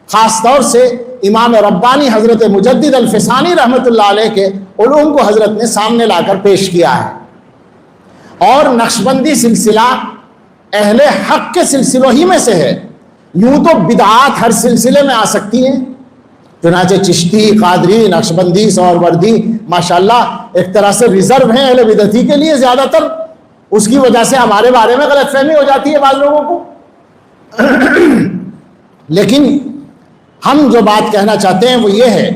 خاص طور سے امام ربانی حضرت مجدد الفسانی رحمۃ اللہ علیہ کے علوم کو حضرت نے سامنے لا کر پیش کیا ہے. اور نقش بندی سلسلہ اہل حق کے سلسلوں ہی میں سے ہے. یوں تو بدعات ہر سلسلے میں آ سکتی ہیں، چنانچہ چشتی، قادری، نقش بندی، سہروردی ماشاءاللہ ایک طرح سے ریزرو ہیں اہل بدعتی کے لیے زیادہ تر. اس کی وجہ سے ہمارے بارے میں غلط فہمی ہو جاتی ہے بعض لوگوں کو. لیکن ہم جو بات کہنا چاہتے ہیں وہ یہ ہے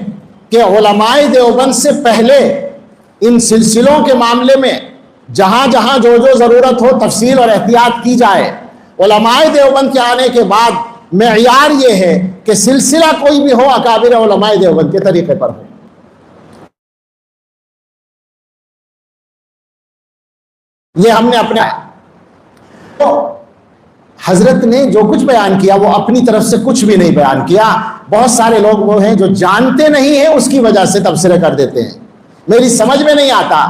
کہ علماء دیوبند سے پہلے ان سلسلوں کے معاملے میں جہاں جہاں جو ضرورت ہو تفصیل اور احتیاط کی جائے. علماء دیوبند کے آنے کے بعد معیار یہ ہے کہ سلسلہ کوئی بھی ہو اکابر علماء دیوبند کے طریقے پر ہو. یہ ہم نے اپنے حضرت نے جو کچھ بیان کیا وہ اپنی طرف سے کچھ بھی نہیں بیان کیا. بہت سارے لوگ وہ ہیں جو جانتے نہیں ہیں، اس کی وجہ سے تبصرے کر دیتے ہیں. میری سمجھ میں نہیں آتا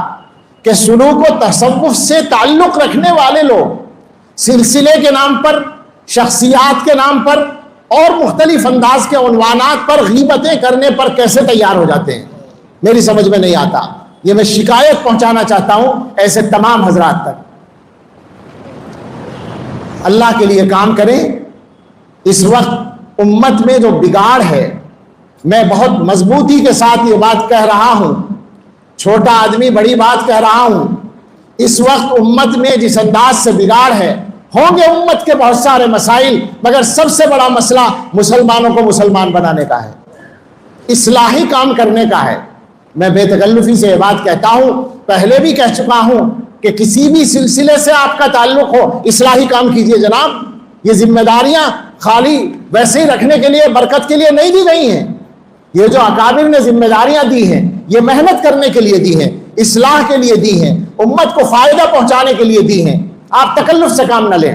کہ سلوک و تصوف سے تعلق رکھنے والے لوگ سلسلے کے نام پر، شخصیات کے نام پر اور مختلف انداز کے عنوانات پر غیبتیں کرنے پر کیسے تیار ہو جاتے ہیں. میری سمجھ میں نہیں آتا. یہ میں شکایت پہنچانا چاہتا ہوں ایسے تمام حضرات تک. اللہ کے لیے کام کریں. اس وقت امت میں جو بگاڑ ہے، میں بہت مضبوطی کے ساتھ یہ بات کہہ رہا ہوں، چھوٹا آدمی بڑی بات کہہ رہا ہوں. اس وقت امت میں جس انداز سے بگاڑ ہے، ہوں گے امت کے بہت سارے مسائل، مگر سب سے بڑا مسئلہ مسلمانوں کو مسلمان بنانے کا ہے، اصلاحی کام کرنے کا ہے. میں بے تکلفی سے یہ بات کہتا ہوں، پہلے بھی کہہ چکا ہوں کہ کسی بھی سلسلے سے آپ کا تعلق ہو، اصلاحی کام کیجئے جناب. یہ ذمہ داریاں خالی ویسے ہی رکھنے کے لیے، برکت کے لیے نہیں دی گئی ہیں. یہ جو اکابر نے ذمہ داریاں دی ہیں یہ محنت کرنے کے لیے دی ہیں، اصلاح کے لیے دی ہیں، امت کو فائدہ پہنچانے کے لیے دی ہیں. آپ تکلف سے کام نہ لیں.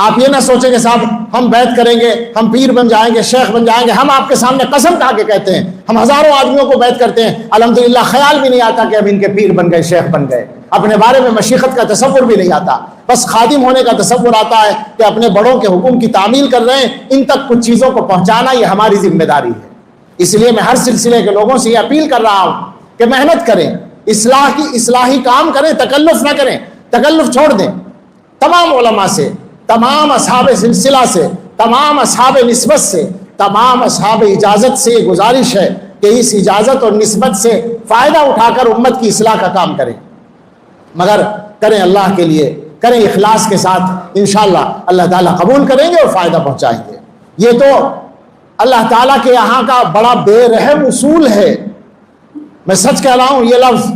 آپ یہ نہ سوچیں کہ صاحب ہم بیعت کریں گے، ہم پیر بن جائیں گے، شیخ بن جائیں گے. ہم آپ کے سامنے قسم کھا کے کہتے ہیں، ہم ہزاروں آدمیوں کو بیعت کرتے ہیں، الحمدللہ خیال بھی نہیں آتا کہ اب ان کے پیر بن گئے، شیخ بن گئے. اپنے بارے میں مشیخت کا تصور بھی نہیں آتا، بس خادم ہونے کا تصور آتا ہے کہ اپنے بڑوں کے حکم کی تعمیل کر رہے ہیں. ان تک کچھ چیزوں کو پہنچانا یہ ہماری ذمہ داری ہے. اس لیے میں ہر سلسلے کے لوگوں سے یہ اپیل کر رہا ہوں کہ محنت کریں، اصلاحی کام کریں، تکلف نہ کریں. تکلف چھوڑ دیں. تمام علماء سے، تمام اصحاب سلسلہ سے، تمام اصحاب نسبت سے، تمام اصحاب اجازت سے یہ گزارش ہے کہ اس اجازت اور نسبت سے فائدہ اٹھا کر امت کی اصلاح کا کام کریں، مگر کریں اللہ کے لیے، کریں اخلاص کے ساتھ. انشاءاللہ اللہ تعالیٰ قبول کریں گے اور فائدہ پہنچائیں گے. یہ تو اللہ تعالیٰ کے یہاں کا بڑا بے رحم اصول ہے. میں سچ کہہ رہا ہوں، یہ لفظ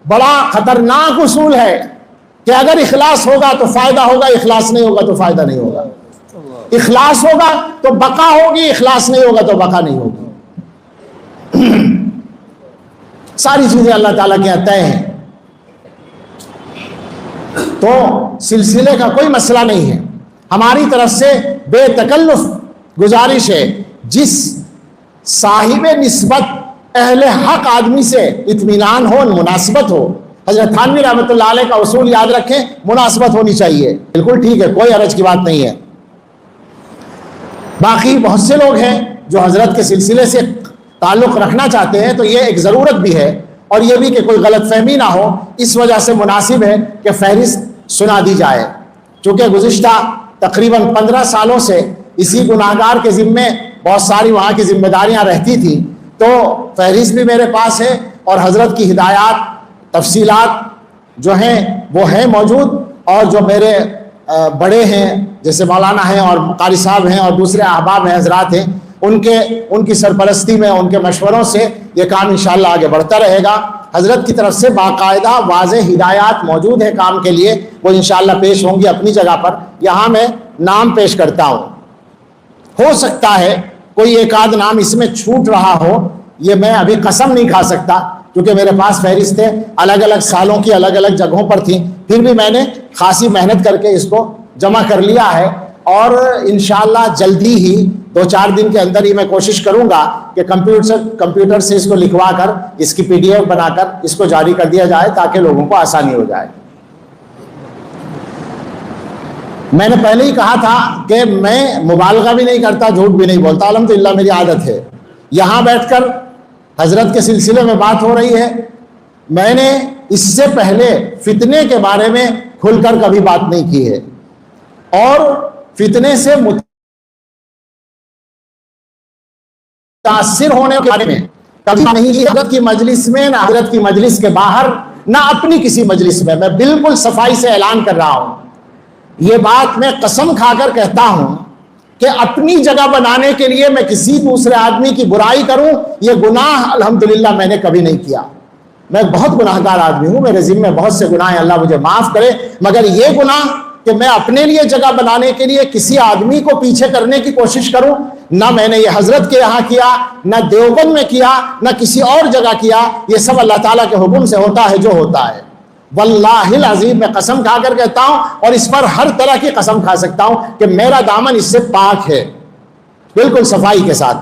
بڑا خطرناک اصول ہے کہ اگر اخلاص ہوگا تو فائدہ ہوگا، اخلاص نہیں ہوگا تو فائدہ نہیں ہوگا. اخلاص ہوگا تو بقا ہوگی، اخلاص نہیں ہوگا تو بقا نہیں ہوگی. ساری چیزیں اللہ تعالیٰ کے یہاں طے ہیں. تو سلسلے کا کوئی مسئلہ نہیں ہے. ہماری طرف سے بے تکلف گزارش ہے، جس صاحب نسبت اہل حق آدمی سے اطمینان ہو، مناسبت ہو. حضرت تھانوی رحمۃ اللہ علیہ کا اصول یاد رکھیں، مناسبت ہونی چاہیے. بالکل ٹھیک ہے، کوئی حرج کی بات نہیں ہے. باقی بہت سے لوگ ہیں جو حضرت کے سلسلے سے تعلق رکھنا چاہتے ہیں، تو یہ ایک ضرورت بھی ہے، اور یہ بھی کہ کوئی غلط فہمی نہ ہو. اس وجہ سے مناسب ہے کہ فہرست سنا دی جائے. چونکہ گزشتہ تقریباً 15 سالوں سے اسی گناہگار کے ذمے بہت ساری وہاں کی ذمہ داریاں رہتی تھیں، تو فہرست بھی میرے پاس ہے، اور حضرت کی ہدایات، تفصیلات جو ہیں وہ ہیں موجود. اور جو میرے بڑے ہیں جیسے مولانا ہیں اور قاری صاحب ہیں اور دوسرے احباب ہیں، حضرات ہیں، ان کی سرپرستی میں، ان کے مشوروں سے یہ کام انشاءاللہ آگے بڑھتا رہے گا. حضرت کی طرف سے باقاعدہ واضح ہدایات موجود ہیں کام کے لیے، وہ انشاءاللہ پیش ہوں گی اپنی جگہ پر. یہاں میں نام پیش کرتا ہوں. ہو سکتا ہے کوئی ایک آدھ نام اس میں چھوٹ رہا ہو، یہ میں ابھی قسم نہیں کھا سکتا کیونکہ میرے پاس فہرستیں الگ الگ سالوں کی الگ الگ جگہوں پر تھیں. پھر بھی میں نے خاصی محنت کر کے اس کو جمع کر لیا ہے، اور انشاءاللہ جلدی ہی 2-4 دن کے اندر ہی میں کوشش کروں گا کہ کمپیوٹر سے اس کو لکھوا کر، اس کی PDF بنا کر اس کو جاری کر دیا جائے تاکہ لوگوں کو آسانی ہو جائے. میں نے پہلے ہی کہا تھا کہ میں مبالغہ بھی نہیں کرتا، جھوٹ بھی نہیں بولتا. الحمدللہ میری عادت ہے. یہاں بیٹھ کر حضرت کے سلسلے میں بات ہو رہی ہے. میں نے اس سے پہلے فتنے کے بارے میں کھل کر کبھی بات نہیں کی ہے، اور فتنے سے متاثر ہونے کے بارے میں کبھی نہیں کی. حضرت کی مجلس میں، نہ حضرت کی مجلس کے باہر، نہ اپنی کسی مجلس میں. میں بالکل صفائی سے اعلان کر رہا ہوں، یہ بات میں قسم کھا کر کہتا ہوں کہ اپنی جگہ بنانے کے لیے میں کسی دوسرے آدمی کی برائی کروں، یہ گناہ الحمدللہ میں نے کبھی نہیں کیا. میں بہت گناہگار آدمی ہوں، میرے ذمہ بہت سے گناہ ہیں، اللہ مجھے معاف کرے. مگر یہ گناہ کہ میں اپنے لیے جگہ بنانے کے لیے کسی آدمی کو پیچھے کرنے کی کوشش کروں، نہ میں نے یہ حضرت کے یہاں کیا، نہ دیوبند میں کیا، نہ کسی اور جگہ کیا. یہ سب اللہ تعالیٰ کے حکم سے ہوتا ہے جو ہوتا ہے. واللہ العظیم میں قسم کھا کر کہتا ہوں، اور اس پر ہر طرح کی قسم کھا سکتا ہوں کہ میرا دامن اس سے پاک ہے، بالکل صفائی کے ساتھ.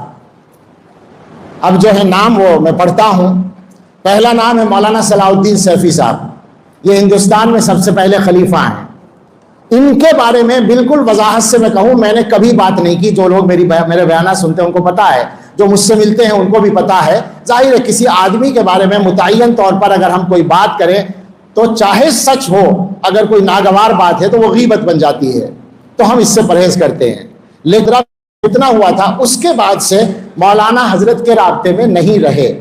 اب جو ہے نام وہ میں پڑھتا ہوں. پہلا نام ہے مولانا صلاح الدین سیفی صاحب. یہ ہندوستان میں سب سے پہلے خلیفہ ہیں. ان کے بارے میں بالکل وضاحت سے میں کہوں، میں نے کبھی بات نہیں کی. جو لوگ میرے بیانات سنتے ہیں ان کو پتا ہے، جو مجھ سے ملتے ہیں ان کو بھی پتا ہے. ظاہر ہے کسی آدمی کے بارے میں متعین طور پر اگر ہم کوئی بات کریں تو چاہے سچ ہو، اگر کوئی ناگوار بات ہے تو وہ غیبت بن جاتی ہے، تو ہم اس سے پرہیز کرتے ہیں. لیکن اتنا ہوا تھا، اس کے بعد سے مولانا حضرت کے رابطے میں نہیں رہے.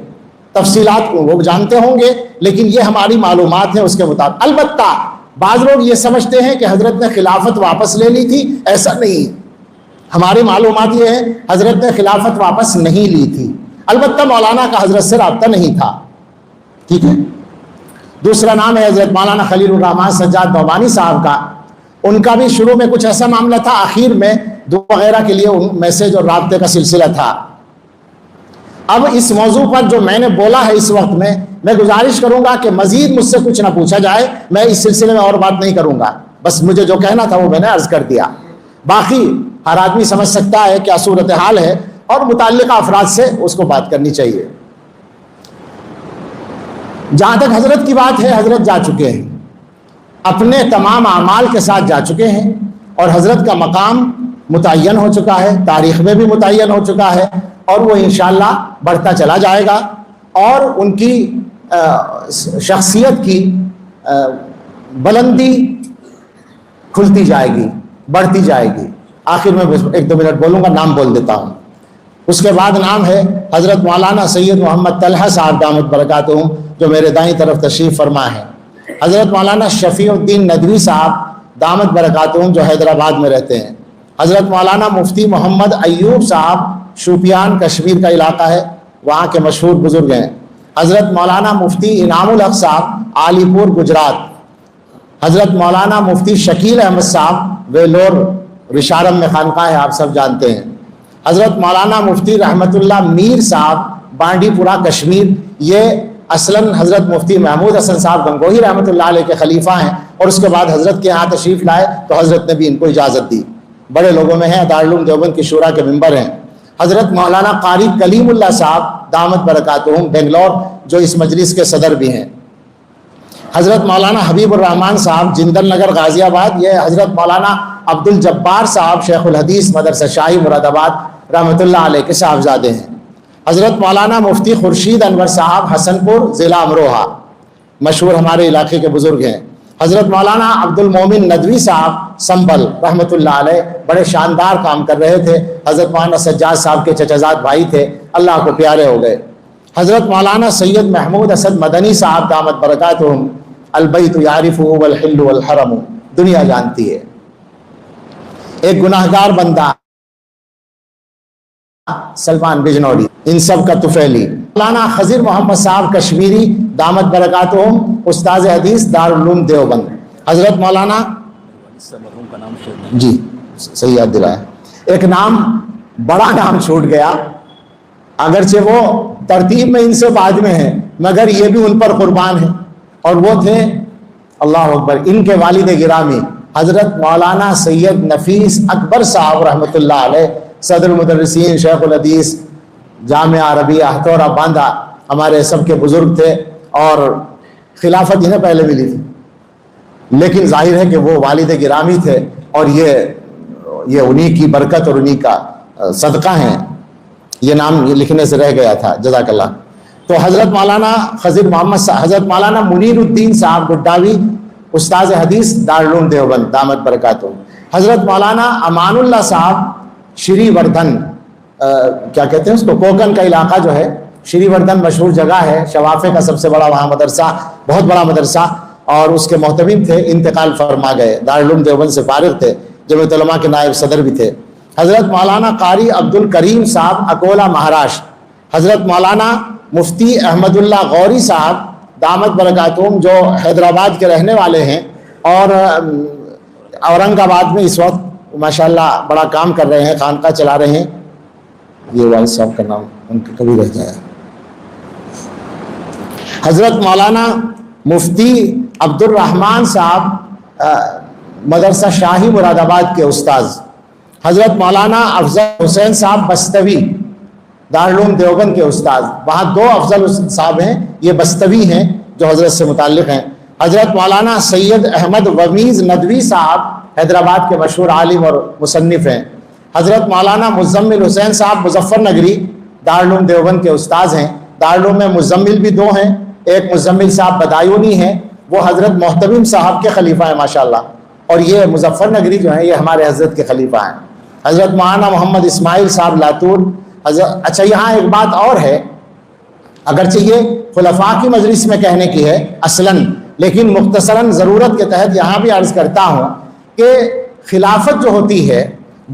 تفصیلات کو وہ جانتے ہوں گے، لیکن یہ ہماری معلومات ہیں اس کے مطابق. البتہ بعض لوگ یہ سمجھتے ہیں کہ حضرت نے خلافت واپس لے لی تھی. ایسا نہیں. ہماری معلومات یہ ہے حضرت نے خلافت واپس نہیں لی تھی. البتہ مولانا کا حضرت سے رابطہ نہیں تھا. ٹھیک ہے. دوسرا نام ہے حضرت مولانا خلیل الرحمان سجاد نعمانی صاحب کا. ان کا بھی شروع میں کچھ ایسا معاملہ تھا، آخر میں دعا وغیرہ کے لیے میسج اور رابطے کا سلسلہ تھا۔ اب اس موضوع پر جو میں نے بولا ہے اس وقت میں گزارش کروں گا کہ مزید مجھ سے کچھ نہ پوچھا جائے، میں اس سلسلے میں اور بات نہیں کروں گا، بس مجھے جو کہنا تھا وہ میں نے عرض کر دیا۔ باقی ہر آدمی سمجھ سکتا ہے کیا صورتحال ہے اور متعلقہ افراد سے اس کو بات کرنی چاہیے۔ جہاں تک حضرت کی بات ہے، حضرت جا چکے ہیں، اپنے تمام اعمال کے ساتھ جا چکے ہیں، اور حضرت کا مقام متعین ہو چکا ہے، تاریخ میں بھی متعین ہو چکا ہے، اور وہ انشاءاللہ بڑھتا چلا جائے گا، اور ان کی شخصیت کی بلندی کھلتی جائے گی، بڑھتی جائے گی۔ آخر میں 1-2 منٹ بولوں گا، نام بول دیتا ہوں۔ اس کے بعد نام ہے حضرت مولانا سید محمد طلحہ صاحب دامت برکاتہم، جو میرے دائیں طرف تشریف فرما ہے۔ حضرت مولانا شفیع الدین ندوی صاحب دامت برکاتہم، جو حیدرآباد میں رہتے ہیں۔ حضرت مولانا مفتی محمد ایوب صاحب، شوپیان کشمیر کا علاقہ ہے، وہاں کے مشہور بزرگ ہیں۔ حضرت مولانا مفتی انعام الحق صاحب، عالی پور گجرات۔ حضرت مولانا مفتی شکیل احمد صاحب، ویلور رشارم میں خانقاہ ہے، آپ سب جانتے ہیں۔ حضرت مولانا مفتی رحمت اللہ میر صاحب، بانڈی پورہ کشمیر، یہ اصلاً حضرت مفتی محمود حسن صاحب گنگوہی رحمۃ اللہ علیہ کے خلیفہ ہیں، اور اس کے بعد حضرت کے ہاں تشریف لائے تو حضرت نے بھی ان کو اجازت دی۔ بڑے لوگوں میں ہیں، دارالعلوم دیوبند کی شورا کے ممبر ہیں۔ حضرت مولانا قاری کلیم اللہ صاحب دامت برکاتہم، بنگلور، جو اس مجلس کے صدر بھی ہیں۔ حضرت مولانا حبیب الرحمان صاحب، جندل نگر غازی آباد، یہ حضرت مولانا عبد الجبار صاحب، شیخ الحدیث، مدرسہ شاہی مراد آباد رحمۃ اللہ علیہ کے صاحبزادے ہیں۔ حضرت مولانا مفتی خورشید انور صاحب، حسن پور، ضلع امروہہ، مشہور ہمارے علاقے کے بزرگ ہیں۔ حضرت مولانا عبد المومن ندوی صاحب، سنبل، رحمۃ اللہ علیہ، بڑے شاندار کام کر رہے تھے۔ حضرت مولانا سجاد صاحب کے چچازاد بھائی تھے، اللہ کو پیارے ہو گئے۔ حضرت مولانا سید محمود اسد مدنی صاحب دامت برکاتہم، البیت یعرفہ والحل والحرم، دنیا جانتی ہے۔ ایک گناہگار بندہ سلمان بجنوری، ان سب کا طفیلی۔ مولانا خضر محمد صاحب کشمیری دامت برکاتہم، استاذ حدیث دارالعلوم دیوبند۔ حضرت مولانا جی صحیح یاد دلایا، ایک نام، بڑا نام چھوٹ گیا، اگرچہ وہ ترتیب میں ان سے بعد میں ہے، مگر یہ بھی ان پر قربان ہے، اور وہ تھے، اللہ اکبر، ان کے والد گرامی حضرت مولانا سید نفیس اکبر صاحب رحمۃ اللہ علیہ، صدر المدرسین، شیخ الحدیث، جامعہ عربیہ ہتھورا باندھا، ہمارے سب کے بزرگ تھے، اور خلافت انہیں پہلے ملی تھی، لیکن ظاہر ہے کہ وہ والد گرامی تھے، اور یہ انہی کی برکت اور انہی کا صدقہ ہیں، یہ نام یہ لکھنے سے رہ گیا تھا، جزاک اللہ۔ تو حضرت مولانا خضر محمد صاحب، حضرت مولانا منیر الدین صاحب گڈاوی، استاذ حدیث دارالعلوم دیوبند دامت برکاتہم۔ حضرت مولانا امان اللہ صاحب، شری وردھن، کیا کہتے ہیں اس کو، کوکن کا علاقہ جو ہے، شری وردھن مشہور جگہ ہے، شوافے کا سب سے بڑا وہاں مدرسہ، بہت بڑا مدرسہ، اور اس کے محتمم تھے، انتقال فرما گئے، دارالعلوم دیوبند سے فارغ تھے، جمعیت علماء کے نائب صدر بھی تھے۔ حضرت مولانا قاری عبد الکریم صاحب، اکولا مہاراشٹر۔ حضرت مولانا مفتی احمد اللہ غوری صاحب دامت برکاتہم، جو حیدرآباد کے رہنے والے ہیں، اور اورنگ آباد میں اس وقت ماشاءاللہ بڑا کام کر رہے ہیں، خانقاہ چلا رہے ہیں۔ یہ والد صاحب کا نام ان کا کبھی رہ جائے۔ حضرت مولانا مفتی عبد الرحمان صاحب، مدرسہ شاہی مراد آباد کے استاذ۔ حضرت مولانا افضل حسین صاحب بستوی، دارالعلوم دیوبند کے استاذ، وہاں 2 افضل صاحب ہیں، یہ بستوی ہیں جو حضرت سے متعلق ہیں۔ حضرت مولانا سید احمد ومیز ندوی صاحب، حیدرآباد کے مشہور عالم اور مصنف ہیں۔ حضرت مولانا مزمل حسین صاحب مظفر نگری، دارالعلوم دیوبند کے استاذ ہیں۔ دارالعلوم میں مزمل بھی 2 ہیں، ایک مزمل صاحب بدایونی ہیں، وہ حضرت محتمم صاحب کے خلیفہ ہیں ماشاءاللہ، اور یہ مظفر نگری جو ہیں یہ ہمارے حضرت کے خلیفہ ہیں۔ حضرت مولانا محمد اسماعیل صاحب لاتور۔ اچھا، یہاں ایک بات اور ہے، اگرچہ یہ خلفاء کی مجلس میں کہنے کی ہے اصلاً، لیکن مختصراً ضرورت کے تحت یہاں بھی عرض کرتا ہوں کہ خلافت جو ہوتی ہے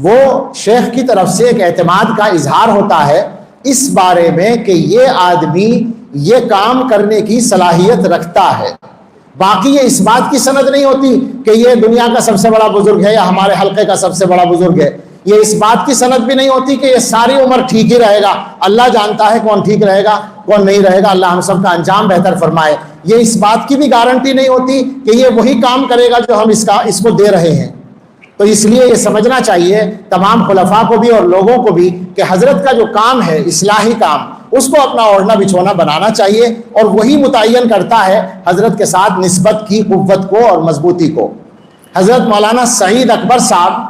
وہ شیخ کی طرف سے ایک اعتماد کا اظہار ہوتا ہے اس بارے میں کہ یہ آدمی یہ کام کرنے کی صلاحیت رکھتا ہے۔ باقی یہ اس بات کی سند نہیں ہوتی کہ یہ دنیا کا سب سے بڑا بزرگ ہے یا ہمارے حلقے کا سب سے بڑا بزرگ ہے، یہ اس بات کی سند بھی نہیں ہوتی کہ یہ ساری عمر ٹھیک ہی رہے گا. اللہ جانتا ہے کون ٹھیک رہے گا کون نہیں رہے گا. اللہ ہم سب کا انجام بہتر فرمائے. یہ اس بات کی بھی گارنٹی نہیں ہوتی کہ یہ وہی کام کرے گا جو ہم اس کو دے رہے ہیں. تو اس لیے یہ سمجھنا چاہیے تمام خلفاء کو بھی اور لوگوں کو بھی کہ حضرت کا جو کام ہے اصلاحی کام, اس کو اپنا اوڑھنا بچھونا بنانا چاہیے, اور وہی متعین کرتا ہے حضرت کے ساتھ نسبت کی قوت کو اور مضبوطی کو. حضرت مولانا سعید اکبر صاحب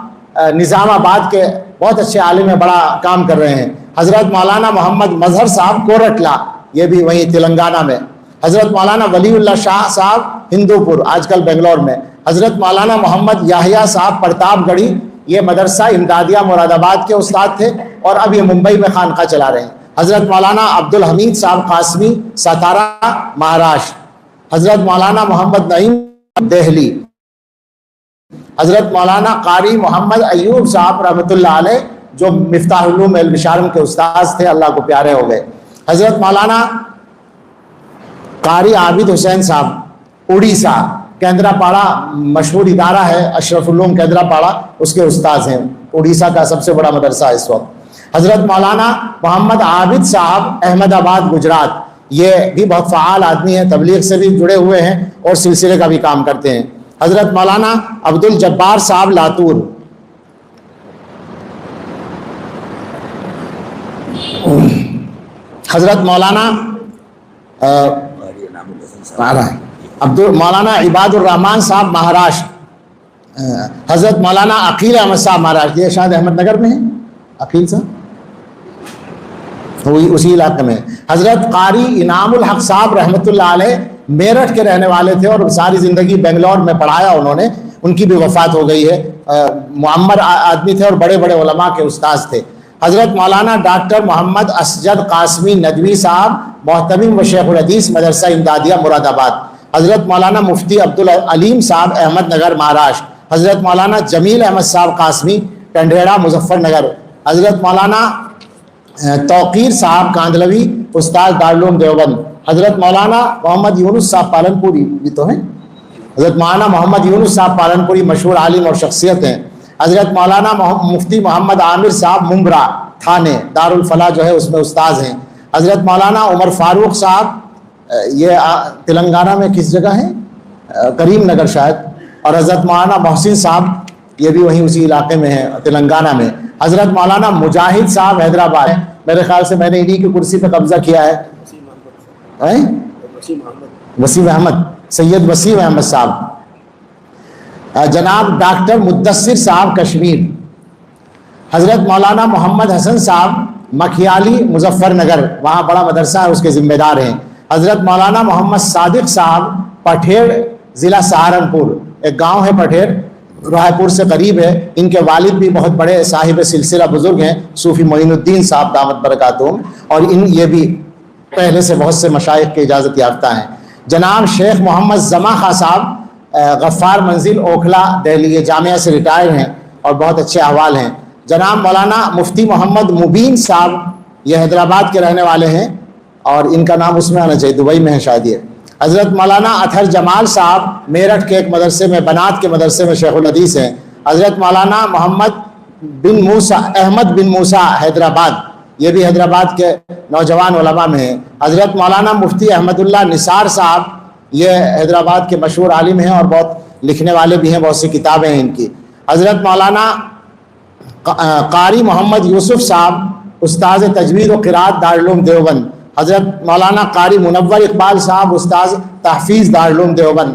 نظام آباد کے بہت اچھے عالم ہیں, بڑا کام کر رہے ہیں. حضرت مولانا محمد مظہر صاحب کورٹلا, یہ بھی وہیں تلنگانہ میں. حضرت مولانا ولی اللہ شاہ صاحب ہندو پور, آج کل بنگلور میں. حضرت مولانا محمد یحییٰ صاحب پرتاپ گڑھی, یہ مدرسہ امدادیہ مراد آباد کے استاد تھے اور اب یہ ممبئی میں خانقاہ چلا رہے ہیں. حضرت مولانا عبدالحمید صاحب قاسمی ستارہ مہاراشٹر. حضرت مولانا محمد نعیم دہلی. حضرت مولانا قاری محمد ایوب صاحب رحمۃ اللہ علیہ جو مفتاح علوم البشارم کے استاذ تھے, اللہ کو پیارے ہو گئے. حضرت مولانا قاری عابد حسین صاحب اڑیسہ, کیندرا پاڑا مشہور ادارہ ہے اشرف علوم کیندرا پاڑا, اس کے استاذ ہیں. اڑیسہ کا سب سے بڑا مدرسہ ہے اس وقت. حضرت مولانا محمد عابد صاحب احمد آباد گجرات, یہ بھی بہت فعال آدمی ہیں, تبلیغ سے بھی جڑے ہوئے ہیں اور سلسلے کا بھی کام کرتے ہیں. حضرت مولانا عبد الجبار صاحب لاتور. حضرت مولانا مولانا عباد الرحمان صاحب مہاراشٹر. حضرت مولانا عقیل احمد صاحب مہاراشٹر, یہ شاید احمد نگر میں ہے عقیل صاحب, وہی اسی علاقے میں. حضرت قاری انعام الحق صاحب رحمۃ اللہ علیہ میرٹھ کے رہنے والے تھے اور ساری زندگی بنگلور میں پڑھایا انہوں نے, ان کی بھی وفات ہو گئی ہے. معمر آدمی تھے اور بڑے بڑے علماء کے استاذ تھے. حضرت مولانا ڈاکٹر محمد اسجد قاسمی ندوی صاحب محتمم و شیخ الحدیث مدرسہ امدادیہ مراد آباد. حضرت مولانا مفتی عبدالعلیم صاحب احمد نگر مہاراشٹر. حضرت مولانا جمیل احمد صاحب قاسمی ٹنڈیڑا مظفر نگر. حضرت مولانا توقیر صاحب کاندلوی استاد دارالعلوم دیوبند. حضرت مولانا محمد یونس صاحب پالنپوری بھی تو ہیں. حضرت مولانا محمد یونس صاحب پالنپوری مشہور عالم اور شخصیت ہیں. حضرت مولانا مفتی محمد عامر صاحب ممبرا تھانے دارالفلاح جو ہے اس میں استاذ ہیں. حضرت مولانا عمر فاروق صاحب, یہ تلنگانہ میں کس جگہ ہے, کریم نگر شاید. اور حضرت مولانا محسن صاحب, یہ بھی وہیں اسی علاقے میں ہے تلنگانہ میں. حضرت مولانا مجاہد صاحب حیدرآباد, میرے خیال سے میں نے انہی کی کرسی پہ قبضہ کیا ہے. وسیم احمد, سید وسیم احمد صاحب. جناب ڈاکٹر مدثر صاحب کشمیر. حضرت مولانا محمد حسن صاحب مکھیالی مظفر نگر, وہاں بڑا مدرسہ ہے اس کے ذمہ دار ہیں. حضرت مولانا محمد صادق صاحب پٹھیڑ ضلع سہارنپور, ایک گاؤں ہے پٹھیڑ, راہ پور سے قریب ہے. ان کے والد بھی بہت بڑے صاحب سلسلہ بزرگ ہیں, صوفی معین الدین صاحب دامت برکاتہم, اور یہ بھی پہلے سے بہت سے مشائخ کے اجازت یافتہ ہیں. جناب شیخ محمد زما خان صاحب غفار منزل اوکھلا دہلی, یہ جامعہ سے ریٹائر ہیں اور بہت اچھے احوال ہیں. جناب مولانا مفتی محمد مبین صاحب, یہ حیدرآباد کے رہنے والے ہیں اور ان کا نام اس میں آنا چاہیے, دبئی میں ہے شاید یہ. حضرت مولانا اطہر جمال صاحب میرٹھ کے ایک مدرسے میں, بنات کے مدرسے میں شیخ الحدیث ہیں. حضرت مولانا محمد بن موسیٰ احمد بن موسیٰ حیدرآباد, یہ بھی حیدرآباد کے نوجوان علماء میں ہیں. حضرت مولانا مفتی احمد اللہ نثار صاحب, یہ حیدرآباد کے مشہور عالم ہیں اور بہت لکھنے والے بھی ہیں, بہت سی کتابیں ہیں ان کی. حضرت مولانا قاری محمد یوسف صاحب استاذ تجوید و قرات دارالعلوم دیوبند. حضرت مولانا قاری منور اقبال صاحب استاذ تحفیظ دارالعلوم دیوبند.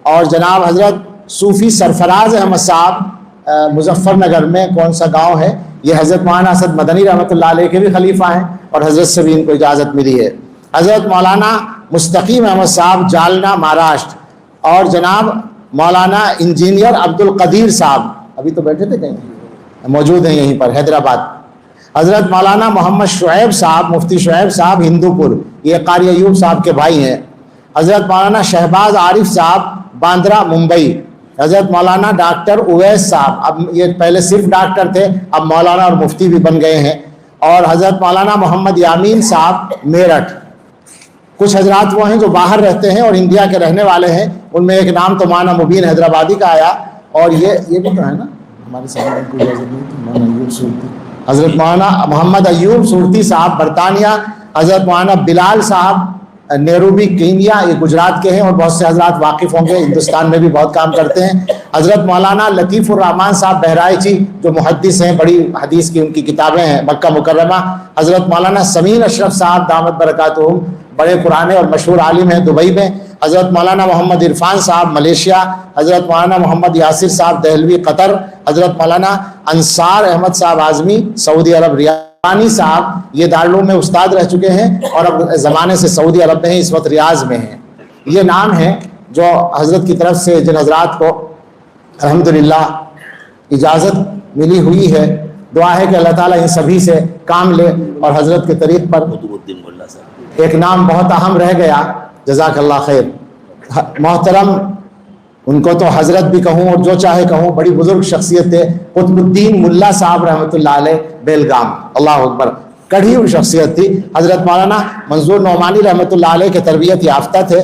اور جناب حضرت صوفی سرفراز احمد صاحب مظفر نگر میں کون سا گاؤں ہے, یہ حضرت مولانا اسد مدنی رحمۃ اللہ علیہ کے بھی خلیفہ ہیں اور حضرت سے بھی ان کو اجازت ملی ہے. حضرت مولانا مستقیم احمد صاحب جالنا مہاراشٹر. اور جناب مولانا انجینئر عبد القدیر صاحب, ابھی تو بیٹھے تھے کہیں, موجود ہیں یہیں پر حیدرآباد. حضرت مولانا محمد شعیب صاحب مفتی شعیب صاحب ہندو پور, یہ قاری ایوب صاحب کے بھائی ہیں. حضرت مولانا شہباز عارف صاحب باندرا ممبئی. حضرت مولانا ڈاکٹر اویس صاحب, اب یہ پہلے صرف ڈاکٹر تھے, اب مولانا اور مفتی بھی بن گئے ہیں. اور حضرت مولانا محمد یامین صاحب میرٹھ. کچھ حضرات وہ ہیں جو باہر رہتے ہیں اور انڈیا کے رہنے والے ہیں, ان میں ایک نام تو مولانا مبین حیدرآبادی کا آیا, اور یہ بھی تو ہے نا ہمارے سامنے کوئی اجازت نہیں تھی. مولانا ایوب صورتی, حضرت مولانا محمد ایوب صورتی صاحب برطانیہ, حضرت مولانا بلال صاحب نیروبی کینیا, یہ گجرات کے ہیں, اور بہت سے حضرات واقف ہوں گے, ہندوستان میں بھی بہت کام کرتے ہیں. حضرت مولانا لطیف الرحمان صاحب بہرائچی جو محدث ہیں, بڑی حدیث کی ان کی کتابیں ہیں مکہ مکرمہ. حضرت مولانا سمین اشرف صاحب دامت برکاتہم, بڑے پرانے اور مشہور عالم ہیں دبئی میں. حضرت مولانا محمد عرفان صاحب ملیشیا, حضرت مولانا محمد یاسر صاحب دہلوی قطر, حضرت مولانا انصار احمد صاحب اعظمی سعودی عرب ریانی صاحب, یہ دارالعلوم میں استاد رہ چکے ہیں اور اب زمانے سے سعودی عرب میں ہیں, اس وقت ریاض میں ہیں. یہ نام ہیں جو حضرت کی طرف سے جن حضرات کو الحمدللہ اجازت ملی ہوئی ہے. دعا ہے کہ اللہ تعالیٰ ان سبھی سے کام لے اور حضرت کے طریق پر. ایک نام بہت اہم رہ گیا, جزاک اللہ خیر, محترم, ان کو تو حضرت بھی کہوں اور جو چاہے کہوں, بڑی بزرگ شخصیت تھے, قطب الدین ملا صاحب رحمۃ اللہ علیہ بیلگام, اللہ اکبر, کڑھی ہوئی شخصیت تھی. حضرت مولانا منظور نعمانی رحمۃ اللہ علیہ کے تربیت یافتہ تھے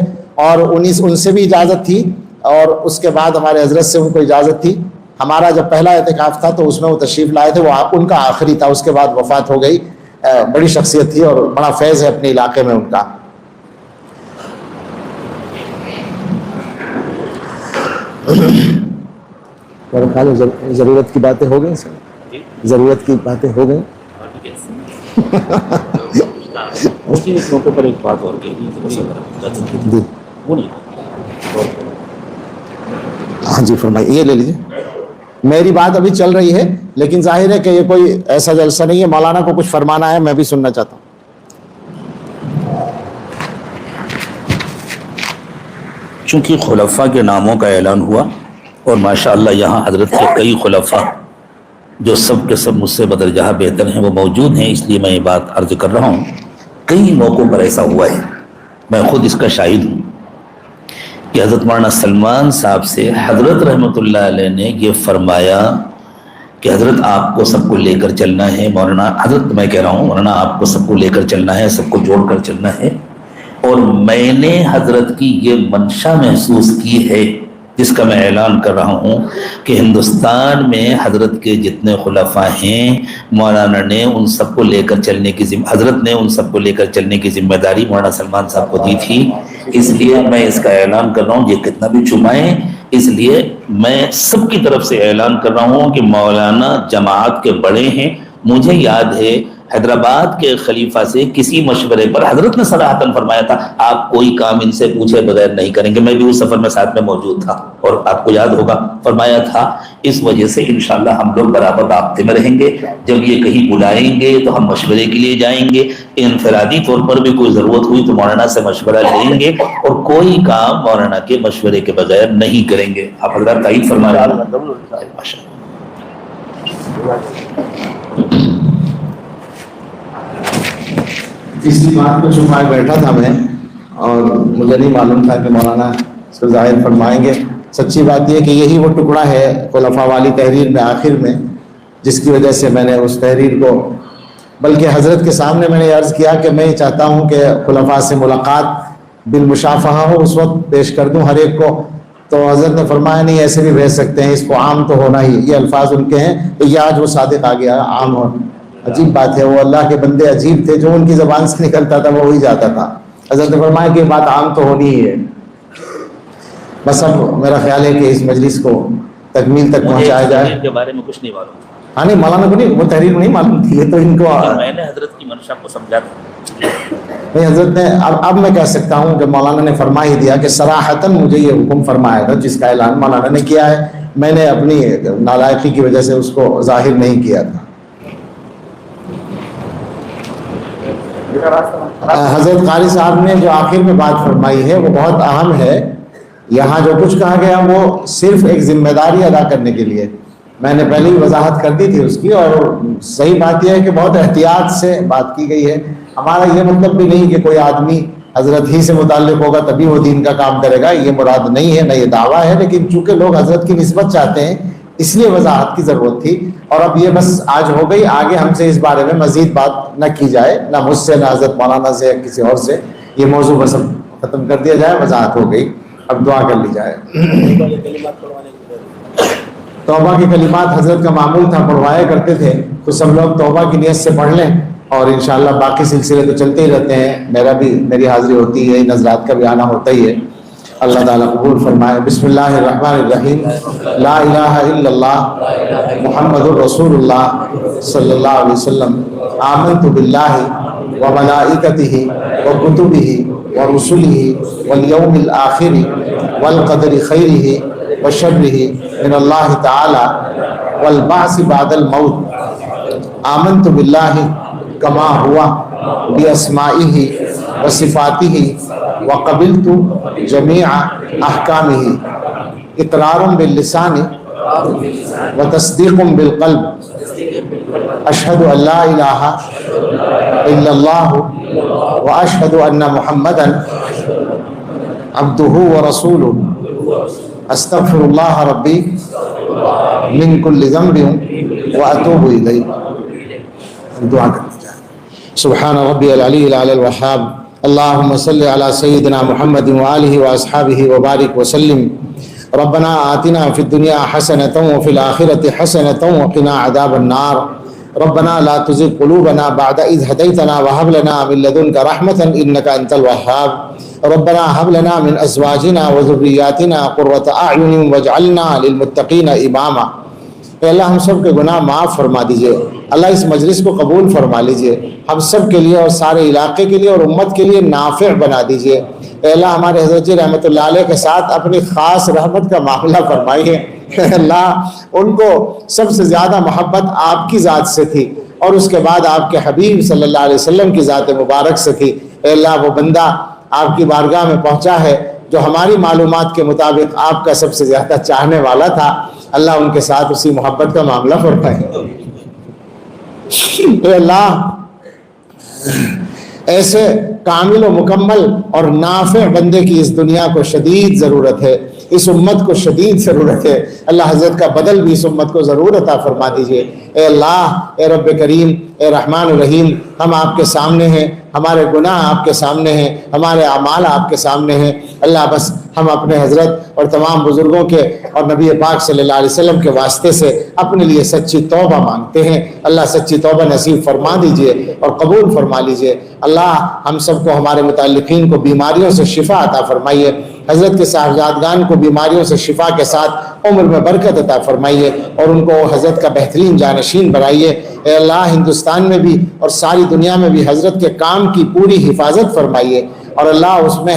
اور ان سے بھی اجازت تھی, اور اس کے بعد ہمارے حضرت سے ان کو اجازت تھی. ہمارا جب پہلا اعتکاف تھا تو اس میں وہ تشریف لائے تھے, وہ ان کا آخری تھا, اس کے بعد وفات ہو گئی. بڑی شخصیت تھی اور بڑا فیض ہے اپنے علاقے میں ان کا. ضرورت کی باتیں ہو گئی سر, ضرورت کی باتیں ہو گئی. اس موقع پر ایک بات اور ہاں جی فرمائیے, یہ لے لیجیے. میری بات ابھی چل رہی ہے لیکن ظاہر ہے کہ یہ کوئی ایسا جلسہ نہیں ہے, مولانا کو کچھ فرمانا ہے, میں بھی سننا چاہتا ہوں. چونکہ خلفاء کے ناموں کا اعلان ہوا اور ماشاءاللہ یہاں حضرت کے کئی خلفاء جو سب کے سب مجھ سے بدرجہ بہتر ہیں وہ موجود ہیں, اس لیے میں یہ بات عرض کر رہا ہوں. کئی موقعوں پر ایسا ہوا ہے, میں خود اس کا شاہد ہوں کہ حضرت مولانا سلمان صاحب سے حضرت رحمۃ اللہ علیہ نے یہ فرمایا کہ حضرت آپ کو سب کو لے کر چلنا ہے. مولانا حضرت میں کہہ رہا ہوں, مولانا آپ کو سب کو لے کر چلنا ہے, سب کو جوڑ کر چلنا ہے. اور میں نے حضرت کی یہ منشا محسوس کی ہے جس کا میں اعلان کر رہا ہوں کہ ہندوستان میں حضرت کے جتنے خلفاء ہیں مولانا نے ان سب کو لے کر چلنے کی حضرت نے ان سب کو لے کر چلنے کی ذمہ داری مولانا سلمان صاحب کو دی تھی. اس لیے میں اس کا اعلان کر رہا ہوں, یہ کتنا بھی چھپائیں, اس لیے میں سب کی طرف سے اعلان کر رہا ہوں کہ مولانا جماعت کے بڑے ہیں. مجھے یاد ہے حیدرآباد کے خلیفہ سے کسی مشورے پر حضرت نے صراحتاً فرمایا تھا آپ کوئی کام ان سے پوچھے بغیر نہیں کریں گے. میں بھی اس سفر میں ساتھ میں موجود تھا اور آپ کو یاد ہوگا فرمایا تھا. اس وجہ سے انشاءاللہ ہم لوگ برابر رابطے میں رہیں گے. جب یہ کہیں بلائیں گے تو ہم مشورے کے لیے جائیں گے, انفرادی طور پر بھی کوئی ضرورت ہوئی تو مولانا سے مشورہ لیں گے اور کوئی کام مولانا کے مشورے کے بغیر نہیں کریں گے. آپ حضرات تائید فرما رہے ہیں. اسی بات کو چھپائے بیٹھا تھا میں اور مجھے نہیں معلوم تھا کہ مولانا اس کو ظاہر فرمائیں گے. سچی بات یہ کہ یہی وہ ٹکڑا ہے خلفاء والی تحریر میں آخر میں جس کی وجہ سے میں نے اس تحریر کو, بلکہ حضرت کے سامنے میں نے عرض کیا کہ میں یہ چاہتا ہوں کہ خلفاء سے ملاقات بالمشافہہ ہو, اس وقت پیش کر دوں ہر ایک کو. تو حضرت نے فرمایا نہیں ایسے بھی بھیج سکتے ہیں, اس کو عام تو ہونا ہی, یہ الفاظ ان کے ہیں. تو یہ آج وہ صادق آ گیا عام ہو. عجیب بات ہے, وہ اللہ کے بندے عجیب تھے, جو ان کی زبان سے نکلتا تھا وہ وہی جاتا تھا. حضرت نے فرمایا کہ یہ بات عام تو ہونی ہی ہے. بس اب میرا خیال ہے کہ اس مجلس کو تکمیل تک پہنچایا جائے. کے بارے میں کچھ نہیں معلوم. ہاں نہیں, مولانا کو نہیں, وہ تحریر نہیں معلوم تھی, یہ تو ان کو میں نے حضرت کی منشا کو سمجھا تھا. نہیں, حضرت نے اب میں کہہ سکتا ہوں کہ مولانا نے فرما ہی دیا کہ صراحتاً مجھے یہ حکم فرمایا تھا جس کا اعلان مولانا نے کیا ہے. میں نے اپنی نالائقی کی وجہ سے اس کو ظاہر نہیں کیا تھا. حضرت قاری صاحب نے جو آخر میں بات فرمائی ہے وہ بہت اہم ہے. یہاں جو کچھ کہا گیا وہ صرف ایک ذمہ داری ادا کرنے کے لیے, میں نے پہلے ہی وضاحت کر دی تھی اس کی, اور صحیح بات یہ ہے کہ بہت احتیاط سے بات کی گئی ہے. ہمارا یہ مطلب بھی نہیں کہ کوئی آدمی حضرت ہی سے متعلق ہوگا تبھی وہ دین کا کام کرے گا, یہ مراد نہیں ہے, نہ یہ دعویٰ ہے. لیکن چونکہ لوگ حضرت کی نسبت چاہتے ہیں اس لیے وضاحت کی ضرورت تھی. اور اب یہ بس آج ہو گئی, آگے ہم سے اس بارے میں مزید بات نہ کی جائے, نہ مجھ سے, نہ حضرت مولانا سے, یا کسی اور سے. یہ موضوع بس ختم کر دیا جائے, وضاحت ہو گئی. اب دعا کر لی جائے. توبہ کے کلمات حضرت کا معمول تھا، پڑھوایا کرتے تھے، تو سب لوگ توبہ کی نیت سے پڑھ لیں، اور انشاءاللہ باقی سلسلے تو چلتے ہی رہتے ہیں، میری حاضری ہوتی ہے، ان حضرات کا بھی آنا ہوتا ہی ہے۔ اللہ تعالیٰ قبول فرمائے۔ بسم اللہ الرحمن الرحیم۔ لا الہ الا اللہ محمد الرسول اللہ صلی اللہ علیہ وسلم۔ آمنت باللہ وملائکتہ وکتبہ ورسلہ والیوم الآخر والقدر خیرہ وشرہ من اللہ تعالی والبعث بعد الموت۔ آمنت باللہ کما ہوا باسمائہ وصفاتہ وقبلت جمیع احکامہ۔ اقرار باللسان وتصدیق بالقلب۔ اشہد ان لا الہ الا اللہ واشہد ان محمدا عبدہ ورسولہ۔ استغفر اللہ ربی من کل ذنب واتوب الیہ۔ دعا کرتے جائیں۔ سبحان ربی العلی الاعلی الوہاب۔ اللہم صلی علی سیدنا محمد وآلہ واصحابہ وبارک وسلم۔ ربنا آتنا فی الدنیا حسنۃ وفی الآخرۃ حسنۃ وقنا عذاب النار۔ ربنا لا تزغ قلوبنا بعد اذ ہدیتنا وہب لنا من لدنک رحمۃ انک انت الوہاب۔ ربنا ہب لنا من ازواجنا وذریاتنا قرۃ اعین واجعلنا للمتقین اماما۔ اے اللہ ہم سب کے گناہ معاف فرما دیجئے، اللہ اس مجلس کو قبول فرما لیجئے، ہم سب کے لیے اور سارے علاقے کے لیے اور امت کے لیے نافع بنا دیجئے۔ اے اللہ ہمارے حضرت جی رحمۃ اللہ علیہ کے ساتھ اپنی خاص رحمت کا معاملہ فرمائیے۔ اے اللہ ان کو سب سے زیادہ محبت آپ کی ذات سے تھی، اور اس کے بعد آپ کے حبیب صلی اللہ علیہ وسلم کی ذات مبارک سے تھی۔ اے اللہ وہ بندہ آپ کی بارگاہ میں پہنچا ہے جو ہماری معلومات کے مطابق آپ کا سب سے زیادہ چاہنے والا تھا، اللہ ان کے ساتھ اسی محبت کا معاملہ فرمائے۔ اے اللہ ایسے کامل و مکمل اور نافع بندے کی اس دنیا کو شدید ضرورت ہے، اس امت کو شدید ضرورت ہے۔ اللہ حضرت کا بدل بھی اس امت کو ضرور عطا فرما دیجئے۔ اے اللہ، اے رب کریم، اے رحمان الرحیم، ہم آپ کے سامنے ہیں، ہمارے گناہ آپ کے سامنے ہیں، ہمارے اعمال آپ کے سامنے ہیں۔ اللہ بس ہم اپنے حضرت اور تمام بزرگوں کے اور نبی پاک صلی اللہ علیہ وسلم کے واسطے سے اپنے لیے سچی توبہ مانگتے ہیں۔ اللہ سچی توبہ نصیب فرما دیجئے اور قبول فرما لیجئے۔ اللہ ہم سب کو، ہمارے متعلقین کو بیماریوں سے شفا عطا فرمائیے۔ حضرت کے صاحبزادگان کو بیماریوں سے شفا کے ساتھ عمر میں برکت عطا فرمائیے اور ان کو حضرت کا بہترین جانشین بنائیے۔ اے اللہ ہندوستان میں بھی اور ساری دنیا میں بھی حضرت کے کام کی پوری حفاظت فرمائیے، اور اللہ اس میں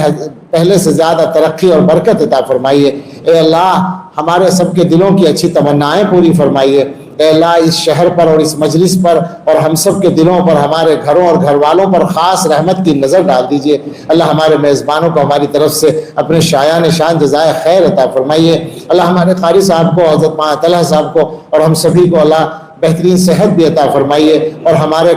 پہلے سے زیادہ ترقی اور برکت عطا فرمائیے۔ اے اللہ ہمارے سب کے دلوں کی اچھی تمنائیں پوری فرمائیے۔ اے اللہ اس شہر پر اور اس مجلس پر اور ہم سب کے دلوں پر، ہمارے گھروں اور گھر والوں پر خاص رحمت کی نظر ڈال دیجئے۔ اللہ ہمارے میزبانوں کو ہماری طرف سے اپنے شایان شان جزائے خیر عطا فرمائیے۔ اللہ ہمارے قاری صاحب کو، حضرت ماں طلحہ صاحب کو اور ہم سبھی کو اللہ بہترین صحت بھی عطا فرمائیے، اور ہمارے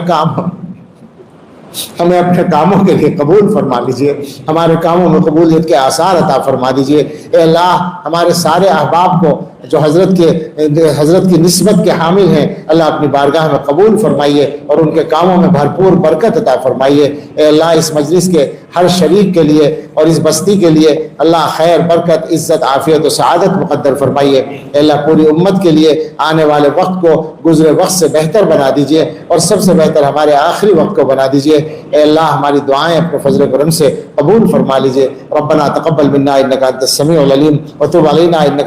ہمیں اپنے کاموں کے لیے قبول فرما لیجئے، ہمارے کاموں میں قبولیت کے آثار عطا فرما دیجئے۔ اے اللہ ہمارے سارے احباب کو جو حضرت کی نسبت کے حامل ہیں، اللہ اپنی بارگاہ میں قبول فرمائیے اور ان کے کاموں میں بھرپور برکت عطا فرمائیے۔ اے اللہ اس مجلس کے ہر شریک کے لیے اور اس بستی کے لیے اللہ خیر، برکت، عزت، عافیت و سعادت مقدر فرمائیے۔ اے اللہ پوری امت کے لیے آنے والے وقت کو گزرے وقت سے بہتر بنا دیجئے، اور سب سے بہتر ہمارے آخری وقت کو بنا دیجئے۔ اے اللہ ہماری دعائیں اپنے فضل و کرم سے قبول فرما لیجئے۔ ربنا تقبل منا انک انت السمیع العلیم وتب علینا انک